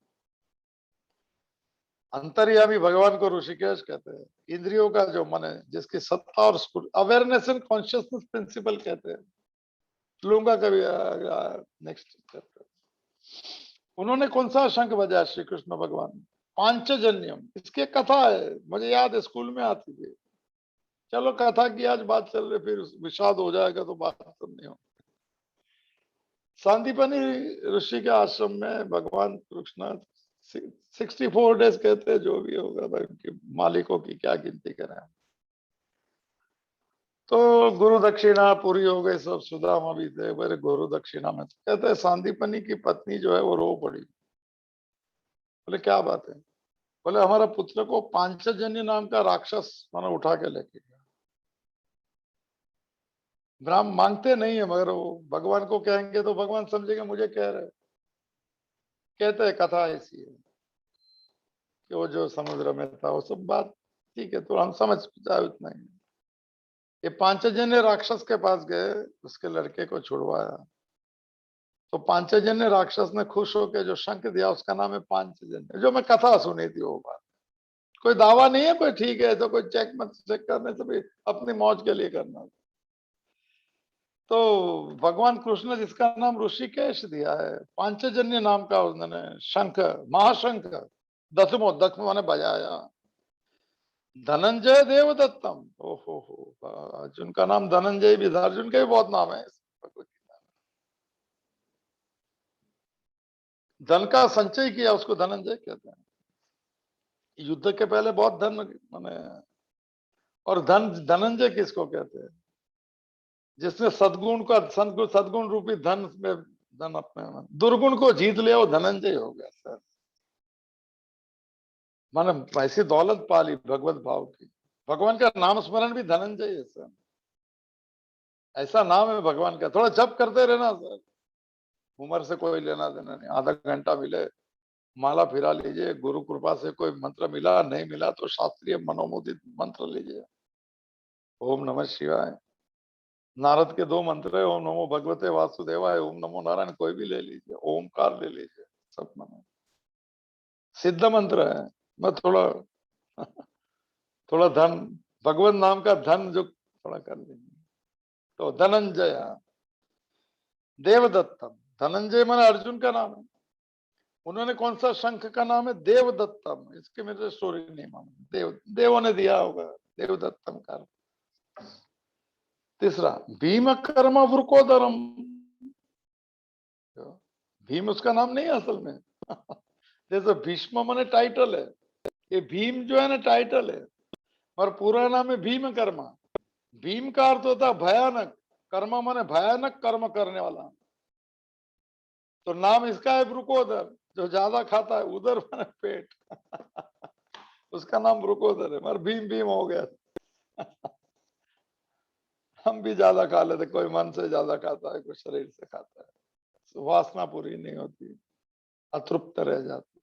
अंतर्यामी भगवान को ऋषिकेश कहते हैं। इंद्रियों का जो मन है, जिसकी सत्ता और अवेयरनेस एंड कॉन्शियसनेस प्रिंसिपल कहते हैं। लूंगा कभी नेक्स्ट चैप्टर। उन्होंने कौन सा शंख बजाया श्री कृष्ण भगवान, पांचजन्यम। इसकी एक कथा है, मुझे याद है स्कूल में आती थी। चलो कथा की आज बात चल रही, फिर विषाद हो जाएगा तो बात नहीं हो। सांदीपनी ऋषि के आश्रम में भगवान कृष्ण 64 डेज कहते हैं, जो भी होगा भाई, उनके मालिकों की क्या गिनती करें। तो गुरु दक्षिणा पूरी हो गई, सब सुदामा भी थे, मेरे गुरु दक्षिणा में। कहते हैं सांदीपनी की पत्नी जो है वो रो पड़ी। बोले क्या बात है? बोले हमारा पुत्र को पांचजन्य नाम का राक्षस मैंने उठा के लेके गया। ब्राह्मण मांगते नहीं है, मगर वो भगवान को कहेंगे तो भगवान समझेगा मुझे कह रहे। कहते हैं कथा ऐसी है कि वो जो समुद्र में था वो सब बात ठीक है, तो हम समझ जाए उतना ही। ये पांचजन्य राक्षस के पास गए, उसके लड़के को छुड़वाया। तो पांचजन्य राक्षस ने खुश होकर जो शंख दिया उसका नाम है पांचजन्य, जो मैं कथा सुनी थी वो बात। कोई दावा नहीं है, कोई ठीक है तो कोई चेक मत चेक करने से भी अपनी मौज के लिए करना। तो भगवान कृष्ण ने जिसका नाम ऋषिकेश दिया है, पांचजन्य नाम का उन्होंने शंख, महाशंख, दसमो, दसमो माने बजाया। धनंजय देवदत्तम, ओहो हो, अर्जुन का नाम धनंजय भी था, अर्जुन के भी बहुत नाम है। धन का संचय किया उसको धनंजय कहते हैं। युद्ध के पहले बहुत धन माने, और धन धनंजय किसको कहते हैं, जिसने सदगुण का सदगुण रूपी धन में, धन अपने दुर्गुण को जीत लिया, वो धनंजय हो गया सर। माने ऐसी दौलत पाली भगवत भाव की। भगवान का नाम स्मरण भी धनंजय है सर, ऐसा नाम है भगवान का। थोड़ा जप करते रहना सर, उम्र से कोई लेना देना नहीं, आधा घंटा मिले माला फिरा लीजिए, गुरु कृपा से कोई मंत्र मिला, नहीं मिला तो शास्त्रीय मनोमोदित मंत्र लीजिए। ओम नमः शिवाय, नारद के 2 मंत्र है, ओम नमो भगवते वासुदेवाय, ओम नमो नारायण, कोई भी ले लीजिए, ओमकार ले लीजिए, सब मनो सिद्ध मंत्र है। मैं थोड़ा थोड़ा धन, भगवत नाम का धन जो थोड़ा कर लीजिए। तो धनंजय, देवदत्तम, धनंजय माने अर्जुन का नाम है। उन्होंने कौन सा शंख का नाम है? देवदत्तम। इसके मेरे स्टोरी नहीं मालूम, देवों ने दिया होगा देवदत्तम का। तीसरा, भीम कर्म वृकोदरम, भीम उसका नाम नहीं है असल में। जैसे भीष्म माने टाइटल है, ये भीम जो है ना टाइटल है, और पूरा नाम है भीम कर्मा। भीम का अर्थ होता है भयानक, कर्मा माने भयानक कर्म करने वाला। तो नाम इसका है वृकोदर, जो ज्यादा खाता है, उदर माने पेट। उसका वृकोदर है, ब्रुकोदर है, मगर भीम भीम हो गया। हम भी ज्यादा खा लेते, कोई मन से ज्यादा खाता है, कोई शरीर से खाता है, वासना पूरी नहीं होती, अतृप्त रह जाती।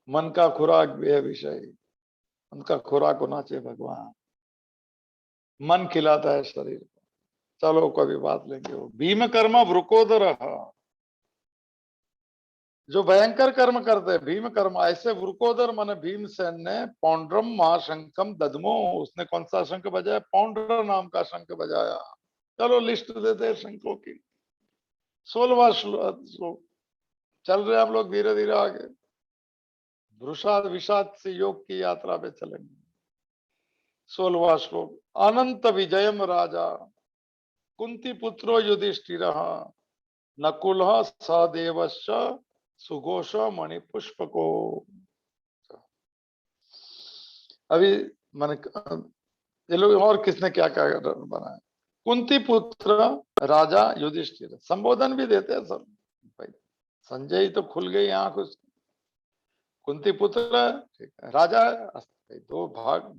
मन का खुराक भी है विषय, उनका खुराक होना चाहिए भगवान। मन खिलाता है शरीर को। चलो कभी बात लेंगे। वो भीम कर्म वृकोदर, जो भयंकर कर्म करते हैं, भीम कर्म। ऐसे वृकोदर माने भीमसेन ने पौंड्रम महाशंखम ददमो, उसने कौन सा शंख बजाया? पौंड्र नाम का शंख बजाया। चलो लिस्ट देते हैं शंखों की। 16वां श्लोक, चल रहे हम लोग धीरे धीरे आगे। वृषाद विषाद से योग की यात्रा पे चलेंगे। 16वां श्लोक, अनंत विजयम राजा कुंती पुत्रो युधिष्ठिर नकुल सहदेवश्च सुघोष मणिपुष्पको। अभी मैंने ये लोग और किसने क्या क्या बनाया? कुंती पुत्र राजा युधिष्ठिर, संबोधन भी देते हैं सब भाई। संजय तो खुल गई आंख उसकी। कुंती पुत्र, ठीक है, राजा है, 2 भाग।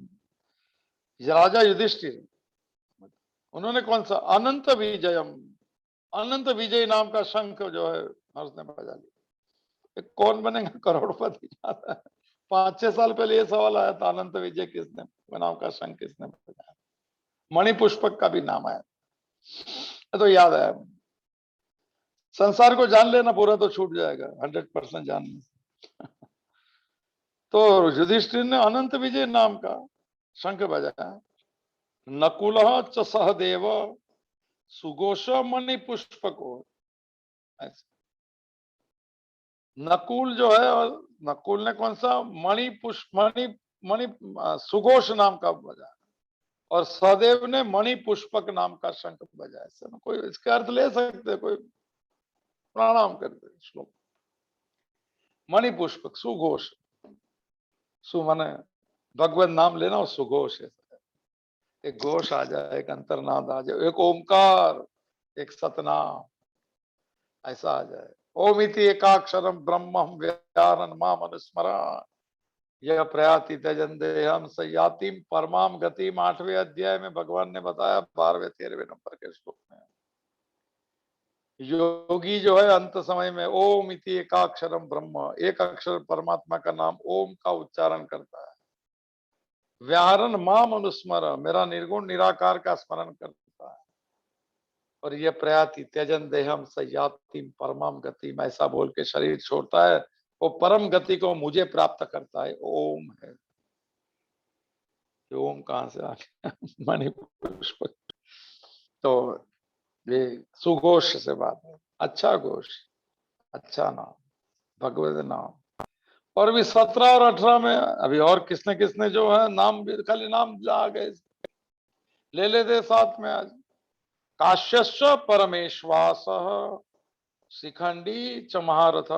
राजा युधिष्ठिर, उन्होंने कौन सा? अनंत विजयम, अनंत विजय नाम का शंख जो है उसने बजा लिया। कौन बनेगा करोड़पति? 5-6 साल पहले ये सवाल आया था, अनंत विजय किसने नाम का शंख किसने बजाया? मणिपुष्पक का भी नाम आया, तो याद आया। संसार को जान लेना पूरा तो छूट जाएगा, 100% जानने से। तो युधिष्ठिर ने अनंत विजय नाम का शंख बजाया। नकुल च सहदेव सुघोष मणिपुष्पको। नकुल जो है, और नकुल ने कौन सा? मणि पुष्प, मणि मणि सुघोष नाम का बजाया, और सहदेव ने मणि पुष्पक नाम का शंख बजाया। कोई इसके अर्थ ले सकते, कोई प्रणाम करते श्लोक। मणि पुष्पक, सुघोष, सु माने भगवत नाम लेना, और सुघोष है, एक घोष आ जाए, एक अंतर्नाद आ जाए, एक ओमकार, एक सतनाम, ऐसा आ जाए। ओम इति एकाक्षरम ब्रह्मं व्याहरन् माम अनुस्मरण यह प्रयाति त्यजन देहम सयातिम परमाम गतिम। 8वें अध्याय में भगवान ने बताया, 12वें 13वें नंबर के श्लोक में। योगी जो है अंत समय में ओम इति एकाक्षरम ब्रह्म, एक अक्षर परमात्मा का नाम ओम का उच्चारण करता है। व्याहरण माम अनुस्मर, मेरा निर्गुण निराकार का स्मरण करता है। और ये प्रयाति त्यजन देहम सयातिम परमाम गतिम, ऐसा बोल के शरीर छोड़ता है, वो परम गति को मुझे प्राप्त करता है। ओम है, ओम कहां से आ गया? मणिपुष्प। तो ये सुघोष से बात है, अच्छा घोष, अच्छा नाम, भगवत नाम। और भी 17 और 18 में अभी और किसने किसने जो है नाम, भी खाली नाम आ गए, ले लेते साथ में आज। काश्यश्च परमेश्वास शिखंडी च महारथ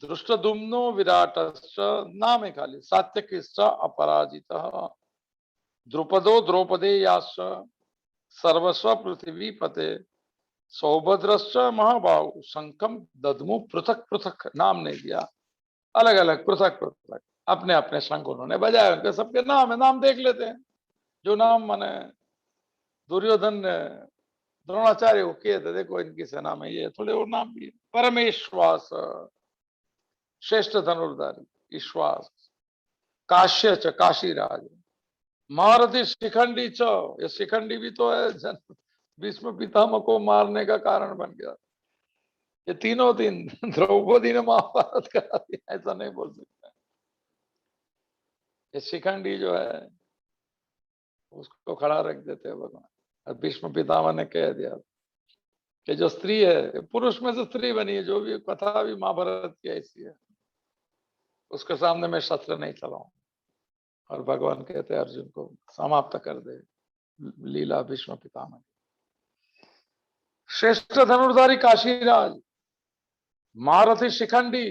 दृष्टदुम्नो विराटश्च नाम है खाली सात्यकिश्च अपराजितः द्रुपदो द्रौपदेयाश्च सर्वस्व पृथ्वी पते सौभद्रश्च महाबाहु शंखम दद्मु। पृथक पृथक नाम नहीं दिया, अलग अलग पृथक पृथक अपने अपने शंख उन्होंने बजाए, उनके सबके नाम है। नाम देख लेते हैं। जो नाम माने दुर्योधन ने द्रोणाचार्य को किए थे, देखो इनकी सेना में ये थोड़े और नाम भी है। परमेश्वास श्रेष्ठ धनुर्धारी, ईश्वास, काश्य च काशीराज, महारथी शिखंडी च, ये शिखंडी भी तो है, भीष्म पितामह को मारने का कारण बन गया। ये तीनों तीन द्रौपदी ने महाभारत करा दिया, ऐसा नहीं बोल सकते। ये शिखंडी जो है उसको खड़ा रख देते हैं भगवान। और भीष्म पितामह ने कह दिया कि जो स्त्री है, पुरुष में से स्त्री बनी है, जो भी कथा भी महाभारत की ऐसी है, उसके सामने मैं शस्त्र नहीं चलाऊं। और भगवान कहते हैं अर्जुन को समाप्त कर दे लीला भीष्म पितामह। श्रेष्ठ धनुर्धारी काशीराज, महारथी शिखंडी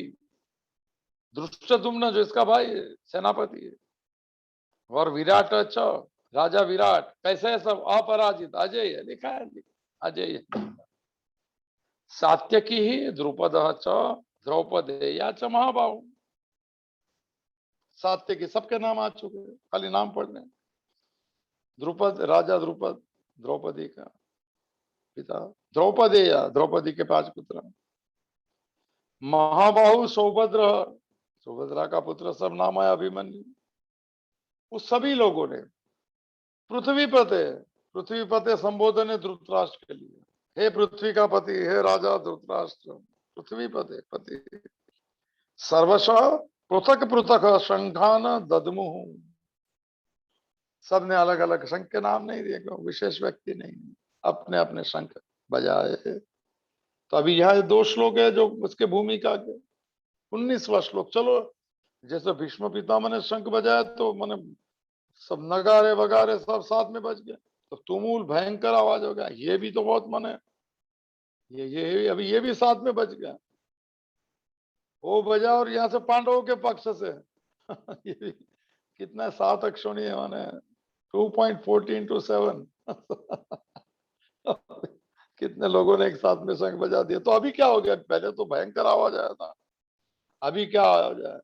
धृष्टद्युम्न जो इसका भाई है, सेनापति है, और विराट अच्छा राजा विराट, कैसे है सब अपराजित, अजय है, लिखा है अजय है। सात्यकी ही द्रुपद च द्रौपदेया च महाबाहु, सात्यकी सबके नाम आ चुके हैं, खाली नाम पढ़ने। द्रुपद राजा द्रुपद, द्रौपदी का पिता, द्रौपदेया द्रौपदी के 5 पुत्र। महाबाहु सौभद्र, सुभद्रा का पुत्र, सब नाम है अभिमन्यु। उस सभी लोगों ने पृथ्वी पते संबोधन है धृतराष्ट्र के लिए, हे पृथ्वी का पति, हे राजा धृतराष्ट्र, पृथ्वी पते पति, सर्वशः पृथक पृथक शंखान ददमुहु, सबने अलग अलग शंख के नाम नहीं दिए, क्यों विशेष व्यक्ति नहीं, अपने अपने शंख बजाए। तो अभी यहाँ 2 श्लोक है जो उसके भूमिका के, 19वां श्लोक। चलो जैसे भीष्म पितामह ने शंख बजाया तो माने सब नगारे वगारे सब साथ में बज गए, तो तुमुल भयंकर आवाज हो गया। ये भी तो बहुत माने ये अभी ये भी साथ में बज गया, वो बजा, और यहाँ से पांडवों के पक्ष से ये भी कितना 7 अक्षोणी है माने 2.14 to 7 कितने लोगों ने एक साथ में शंख बजा दिया। तो अभी क्या हो गया, पहले तो भयंकर आवाज आया था, अभी क्या हो जाए,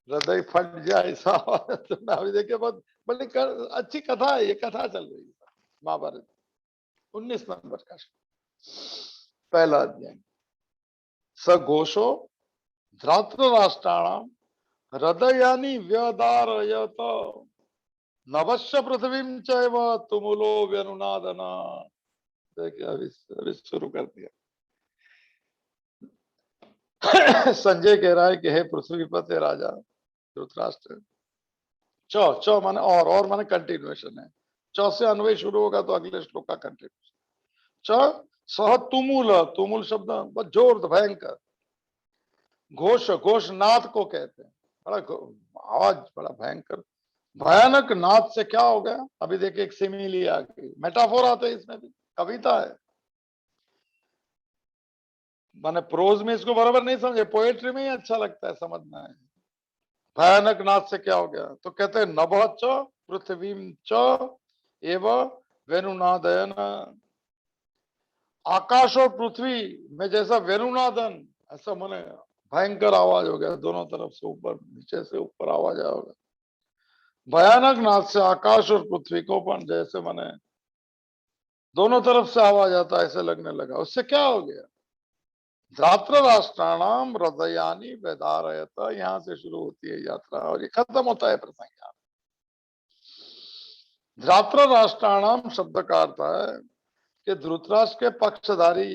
हृदय फट जाए ऐसा आवाज। तो अभी देखिए बहुत बड़ी अच्छी कथा है, ये कथा चल रही है महाभारत 19 नंबर का पहला अध्याय। स घोषो धृतराष्ट्राणाम हृदयानि व्यदारयत नवश्य पृथ्वीं चैव तुमुलो व्यनुनादना। देखिए अभी शुरू कर दिया। संजय कह रहा है कि हे पृथ्वीपति राजा धृतराष्ट्र, चौ माने और माने कंटिन्यूएशन है, चौ से अन्वय शुरू होगा तो अगले श्लोक का कंटिन्यूएशन। च सह तुमुल शब्द बहुत जोर भयंकर, घोष घोष नाद को कहते हैं, बड़ा आवाज बड़ा भयंकर, भयानक नाद से क्या हो गया। अभी देखिए एक सिमिली आ गई, मेटाफोर आते हैं इसमें भी, कविता है, माने प्रोज में इसको बराबर नहीं समझे, पोएट्री में ही अच्छा लगता है समझना है। भयानक नाद से क्या हो गया, तो कहते हैं नभ च पृथ्वी च एव वेणुनादयन, आकाश और पृथ्वी में जैसा वेणुनादन, ऐसा माने भयंकर आवाज हो गया, दोनों तरफ से ऊपर नीचे से ऊपर आवाज आया होगा। भयानक नाद से आकाश और पृथ्वी को पण जैसे माने दोनों तरफ से आवाज आता है ऐसे लगने लगा। उससे क्या हो गया, धृतराष्ट्राणाम हृदयानि व्यदारयत, यहां से शुरू होती है यात्रा और ये खत्म होता है प्रसंग। धृतराष्ट्राणाम शब्द का अर्थ है कि धृतराष्ट्र के पक्षधारी,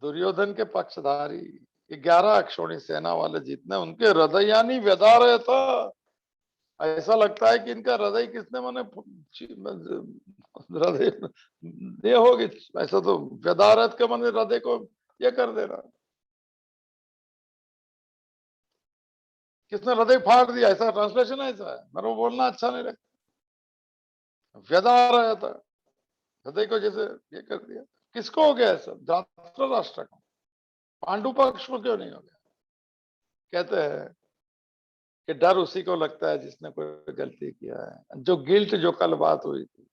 दुर्योधन के पक्षधारी 11 अक्षौणी सेना वाले जितने, उनके हृदयानि व्यदारयत, ऐसा लगता है कि इनका हृदय किसने माने हृदय ये होगी, ऐसा तो व्यदारत के माने हृदय को ये कर देना, किसने हृदय फाड़ दिया, ऐसा ट्रांसलेशन ऐसा है, मेरे को बोलना अच्छा नहीं लगता। व्यदारत हृदय को जैसे ये कर दिया, किसको हो गया ऐसा, धृतराष्ट्र को, पांडु पक्ष को क्यों नहीं हो गया। कहते हैं कि डर उसी को लगता है जिसने कोई गलती किया है, जो गिल्ट, जो कल बात हुई थी,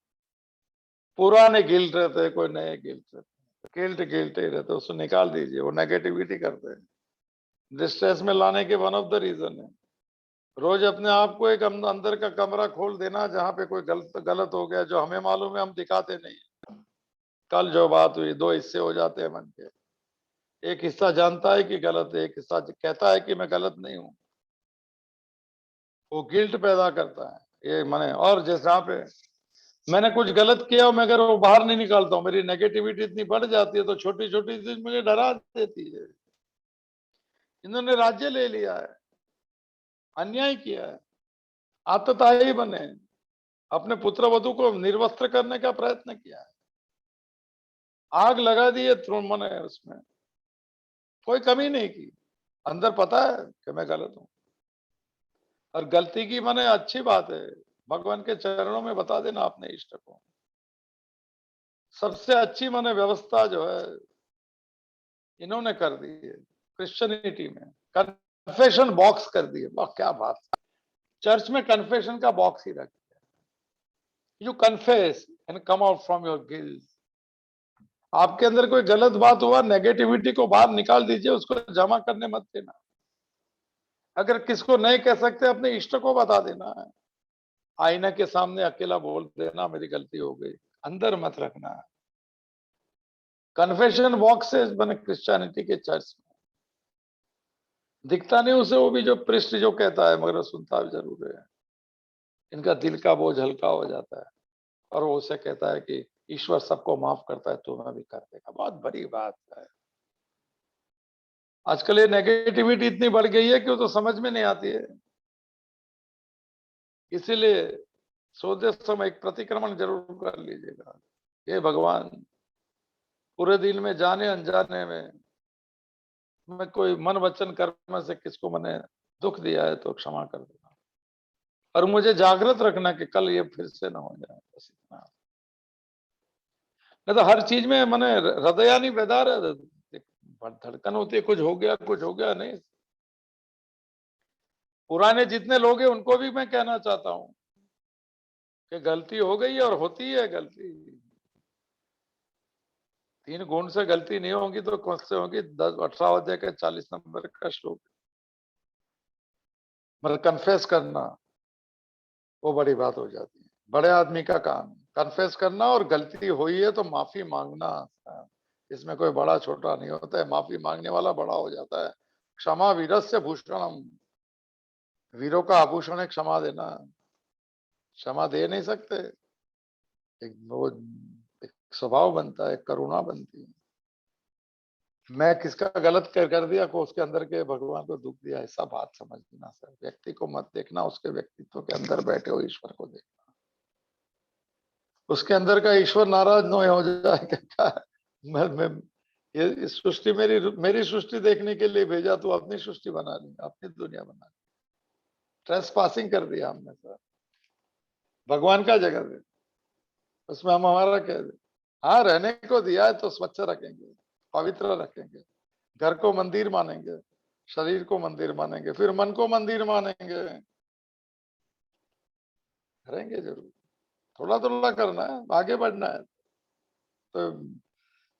पुराने गिल्ट रहते कोई नए गिल्ट रहते, गिल्ट ही रहते, उसको निकाल दीजिए, वो नेगेटिविटी करते हैं, डिस्ट्रेस में लाने के वन ऑफ द रीजन है। रोज अपने आप को एक अंदर का कमरा खोल देना जहां पे कोई गलत हो गया, जो हमें मालूम है हम दिखाते नहीं, कल जो बात हुई, दो हिस्से हो जाते हैं मन के। एक हिस्सा जानता है कि गलत है, एक हिस्सा कहता है कि मैं गलत नहीं हूं। वो गिल्ट पैदा करता है ये मैंने। और जैसे यहाँ पे मैंने कुछ गलत किया और मैं अगर वो बाहर नहीं निकालता हूँ, मेरी नेगेटिविटी इतनी बढ़ जाती है, तो छोटी छोटी चीज मुझे डरा देती है। इन्होंने राज्य ले लिया है, अन्याय किया है, आतताई बने, अपने पुत्र वधु को निर्वस्त्र करने का प्रयत्न किया है, आग लगा दी है मैंने उसमें, कोई कमी नहीं की। अंदर पता है कि मैं गलत हूं, और गलती की मैंने अच्छी बात है, भगवान के चरणों में बता देना अपने इष्ट को। सबसे अच्छी मैंने व्यवस्था जो है इन्होंने कर दी है क्रिश्चियनिटी में, कन्फेशन बॉक्स कर दिए। वाह क्या बात, चर्च में कन्फेशन का बॉक्स ही रख दिया। You confess and come out from your guilt. आपके अंदर कोई गलत बात हुआ, नेगेटिविटी को बाहर निकाल दीजिए, उसको जमा करने मत देना। अगर किसको नहीं कह सकते, अपने इष्ट को बता देना है। आईना के सामने अकेला बोल देना मेरी गलती हो गई, अंदर मत रखना है। कन्फेशन बॉक्सेस बने क्रिश्चियनिटी के चर्च में, दिखता नहीं उसे, वो भी जो प्रिस्ट जो कहता है, मगर सुनता भी जरूर है। इनका दिल का बोझ हल्का हो जाता है, और वो उसे कहता है कि ईश्वर सबको माफ करता है, तुम्हें भी कर देगा। बहुत बड़ी बात है। आजकल ये नेगेटिविटी इतनी बढ़ गई है कि वो तो समझ में नहीं आती है। इसीलिए सोते समय एक प्रतिक्रमण जरूर कर लीजिएगा। हे भगवान, पूरे दिन में जाने अनजाने में मैं कोई मन वचन कर्म से किसको मैंने दुख दिया है तो क्षमा कर देना, और मुझे जागृत रखना कि कल ये फिर से ना हो जाए। बस इतना। नहीं तो हर चीज में मैंने हृदयानी बेदार है, धड़कन होती है, कुछ हो गया कुछ हो गया नहीं। पुराने जितने लोग हैं उनको भी मैं कहना चाहता हूं कि गलती हो गई है, और होती है गलती। 3 गुण से गलती नहीं होगी तो कौन से होगी? 18 अध्याय के 40 नंबर का श्लोक। मतलब कन्फेस करना वो बड़ी बात हो जाती है, बड़े आदमी का काम है कन्फेस करना। और गलती हुई है तो माफी मांगना, इसमें कोई बड़ा छोटा नहीं होता है, माफी मांगने वाला बड़ा हो जाता है। क्षमा वीरस्य भूषणम, वीरों का आभूषण है क्षमा देना। क्षमा दे नहीं सकते, एक वो एक स्वभाव बनता है, एक करुणा बनती है। मैं किसका गलत कर दिया को उसके अंदर के भगवान को दुख दिया, ऐसा बात समझना सर। व्यक्ति को मत देखना, उसके व्यक्तित्व के अंदर बैठे हो ईश्वर को देखना। उसके अंदर का ईश्वर नाराज न हो जाए क्या? मैं ये इस सृष्टि मेरी मेरी सृष्टि देखने के लिए भेजा, तो अपनी सृष्टि बना ली, अपनी दुनिया बना ली। ट्रेस पासिंग कर दिया हमने सर, भगवान का जगह है, उसमें हम हमारा कह दे। हाँ, रहने को दिया है तो स्वच्छ रखेंगे, पवित्र रखेंगे, घर को मंदिर मानेंगे, शरीर को मंदिर मानेंगे, फिर मन को मंदिर मानेंगे। करेंगे जरूर, थोड़ा थोड़ा करना है, आगे बढ़ना है। तो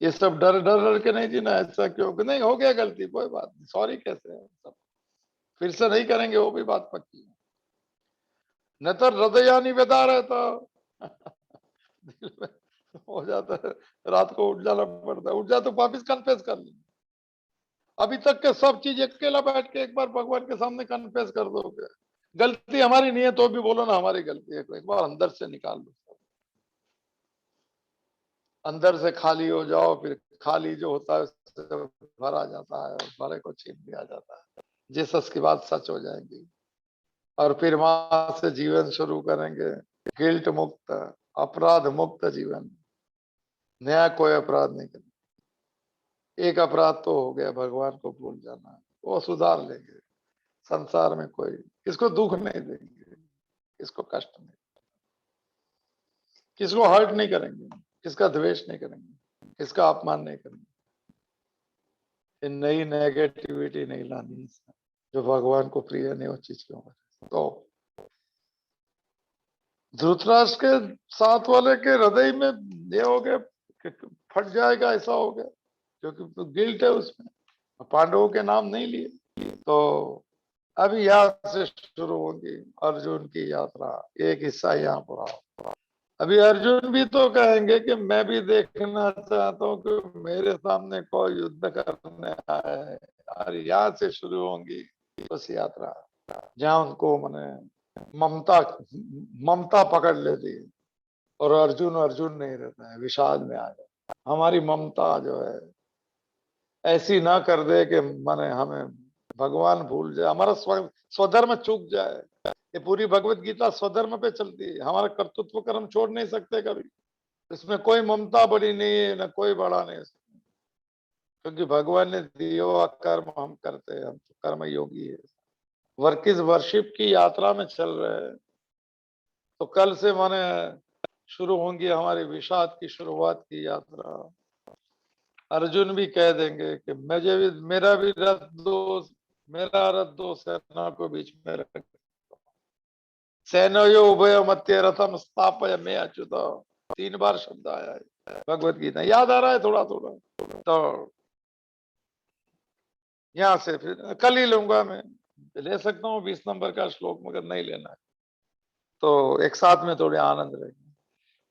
ये सब डर डर डर के नहीं जीना, ऐसा क्यों कि नहीं हो गया गलती, कोई बात नहीं, सॉरी कैसे है सब, फिर से नहीं करेंगे, वो भी बात पक्की है। न तो हृदयानी बेदार है तो दिल में हो जाता है, रात को उठ जाना पड़ता है, उठ जा तो वापिस कन्फेस कर लेंगे। अभी तक के सब चीज अकेला बैठ के एक बार भगवान के सामने कन्फेस कर दोगे। गलती हमारी नहीं है तो भी बोलो ना हमारी गलती है, एक बार अंदर से निकाल लो, अंदर से खाली हो जाओ, फिर खाली जो होता है उससे भरा जाता है, और भरे को छीन लिया जाता है। जीसस की बात सच हो जाएगी, और फिर वहां से जीवन शुरू करेंगे, गिल्ट मुक्त, अपराध मुक्त जीवन। नया कोई अपराध नहीं करेंगे। एक अपराध तो हो गया, भगवान को भूल जाना, वो सुधार लेंगे। संसार में कोई किसको दुख नहीं देंगे, किसको कष्ट नहीं, किसको हर्ट नहीं करेंगे, किसका द्वेष नहीं करेंगे, किसका अपमान नहीं करेंगे। नई नेगेटिविटी नहीं लानी, जो भगवान को प्रिय नहीं, वो चीज क्यों करे। तो धृतराष्ट्र के साथ वाले के हृदय में ये हो गया कि फट जाएगा, ऐसा हो गया, क्योंकि गिल्ट है उसमें, पांडवों के नाम नहीं लिए। तो अभी यहाँ से शुरू होगी अर्जुन की यात्रा, एक हिस्सा यहाँ पूरा। अभी अर्जुन भी तो कहेंगे कि मैं भी देखना चाहता हूँ कि मेरे सामने कौन युद्ध करने आया है। और यहाँ से शुरू होंगी उस यात्रा जहाँ उनको मैंने ममता ममता पकड़ लेती है और अर्जुन अर्जुन नहीं रहता है, विषाद में आ जाए। हमारी ममता जो है ऐसी ना कर दे कि माने हमें भगवान भूल जाए, हमारा स्वधर्म चूक जाए। ये पूरी भगवत गीता स्वधर्म पे चलती है, हमारा कर्तृत्व कर्म छोड़ नहीं सकते कभी। इसमें कोई ममता बड़ी नहीं है, ना कोई बड़ा नहीं, क्योंकि भगवान ने दिया हुआ कर्म हम करते हैं, हम तो कर्म योगी है। वर्क इज वर्शिप की यात्रा में चल रहे हैं। तो कल से माने शुरू होंगी हमारी विषाद की शुरुआत की यात्रा। अर्जुन भी कह देंगे कि मुझे भी मेरा रथ दो सेना को बीच में रख, सेनयो उभय मध्य रथम स्थापय मैं अच्युत। 3 बार शब्द आया है भगवत गीता, याद आ रहा है थोड़ा थोड़ा। तो यहाँ से फिर कल ही लूंगा मैं, ले सकता हूँ 20 नंबर का श्लोक, मगर नहीं लेना है तो एक साथ में थोड़े आनंद रहेंगे।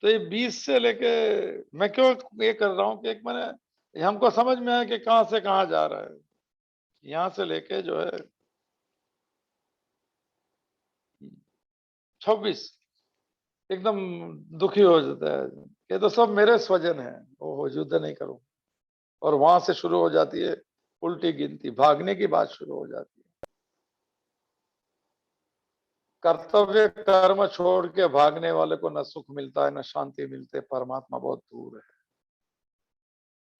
तो ये 20 से लेके मैं क्यों ये कर रहा हूँ कि एक मैंने हमको समझ में आया कि कहाँ से कहाँ जा रहा है। यहाँ से लेके जो है 26 एकदम दुखी हो जाता है। ये तो सब मेरे स्वजन है, वो युद्ध नहीं करूं। और वहां से शुरू हो जाती है उल्टी गिनती, भागने की बात शुरू हो जाती है। कर्तव्य कर्म छोड़ के भागने वाले को न सुख मिलता है न शांति मिलते, परमात्मा बहुत दूर है।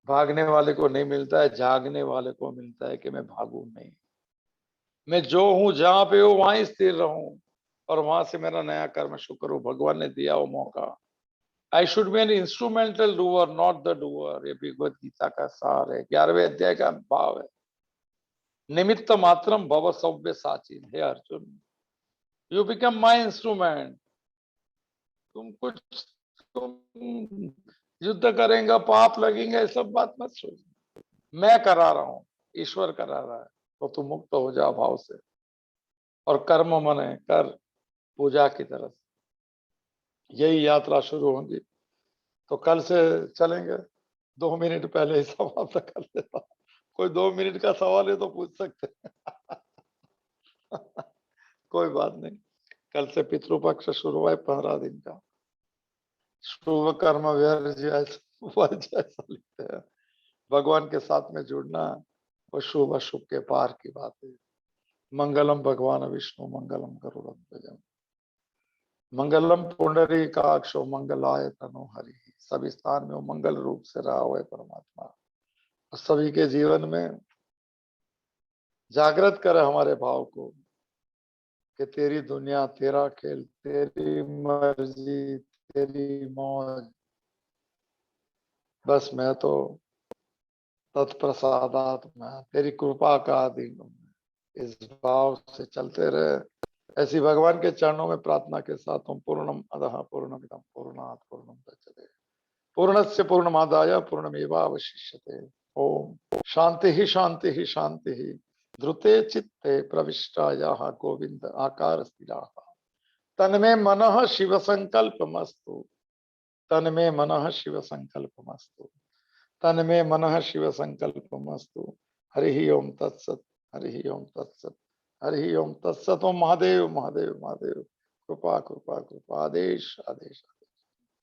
भागने वाले को नहीं मिलता है, जागने वाले को मिलता है कि मैं भागू नहीं, मैं जो हूं जहां पे हूं वहां स्थिर रहूं और वहां से मेरा नया कर्म शुरू करूं। भगवान ने दिया वो मौका। I should be an instrumental doer not the doer, ये भगवत गीता का सार है, 11वें अध्याय का भाव है। निमित्त मात्रम भव सव्य साचिन, हे Arjun you become my instrument. तुम युद्ध करेंगे, पाप लगेंगे, ये सब बात मत सोच, मैं करा रहा हूं, ईश्वर करा रहा है। तो तुम मुक्त हो जाओ भाव से और कर्म मने कर पूजा की तरफ, यही यात्रा शुरू होगी। तो कल से चलेंगे। 2 मिनट पहले ही समाप्त कर देता हूं। कोई 2 मिनट का सवाल है तो पूछ सकते हैं। कोई बात नहीं। कल से पितृपक्ष शुरू हुआ है 15 दिन का। शुभ कर्म वर्ज ऐसा लिखते हैं। भगवान के साथ में जुड़ना वो शुभ अशुभ के पार की बात है। मंगलम भगवान विष्णु मंगलम गरुड़ध्वज मंगलम पुंडरी काक्षो मंगलाय तनो हरि। सभी स्थान में वो मंगल रूप से रहा हुआ है परमात्मा, और सभी के जीवन में जागृत करे हमारे भाव को कि तेरी दुनिया, तेरा खेल, तेरी मर्जी, तेरी मौज, बस मैं तो तत्प्रसादात में तेरी कृपा का अधीन हूं। इस भाव से चलते रहे। ऐसी भगवान के चरणों में प्रार्थना के साथ हम पूर्णम अधः पूर्णमिदं पूर्णात् पूर्णमुदच्यते पूर्णस्य पूर्णमादाय पूर्णमेवावशिष्यते। ओम शांति ही शांति ही शांति ही। ध्रुते चित्ते प्रविष्टायाः गोविंद आकार स्थिराः। तन्मे मनः शिव संकल्पमस्तु, तन्मे मनः शिव संकल्पमस्तु, तन्मे मनः शिव संकल्पमस्तु। हरि ओम तत्सत, हरि ओम तत्सत, हरि ओम तत्सत। ओम महादेव महादेव महादेव। कृपा कृपा कृपा, आदेश आदेश।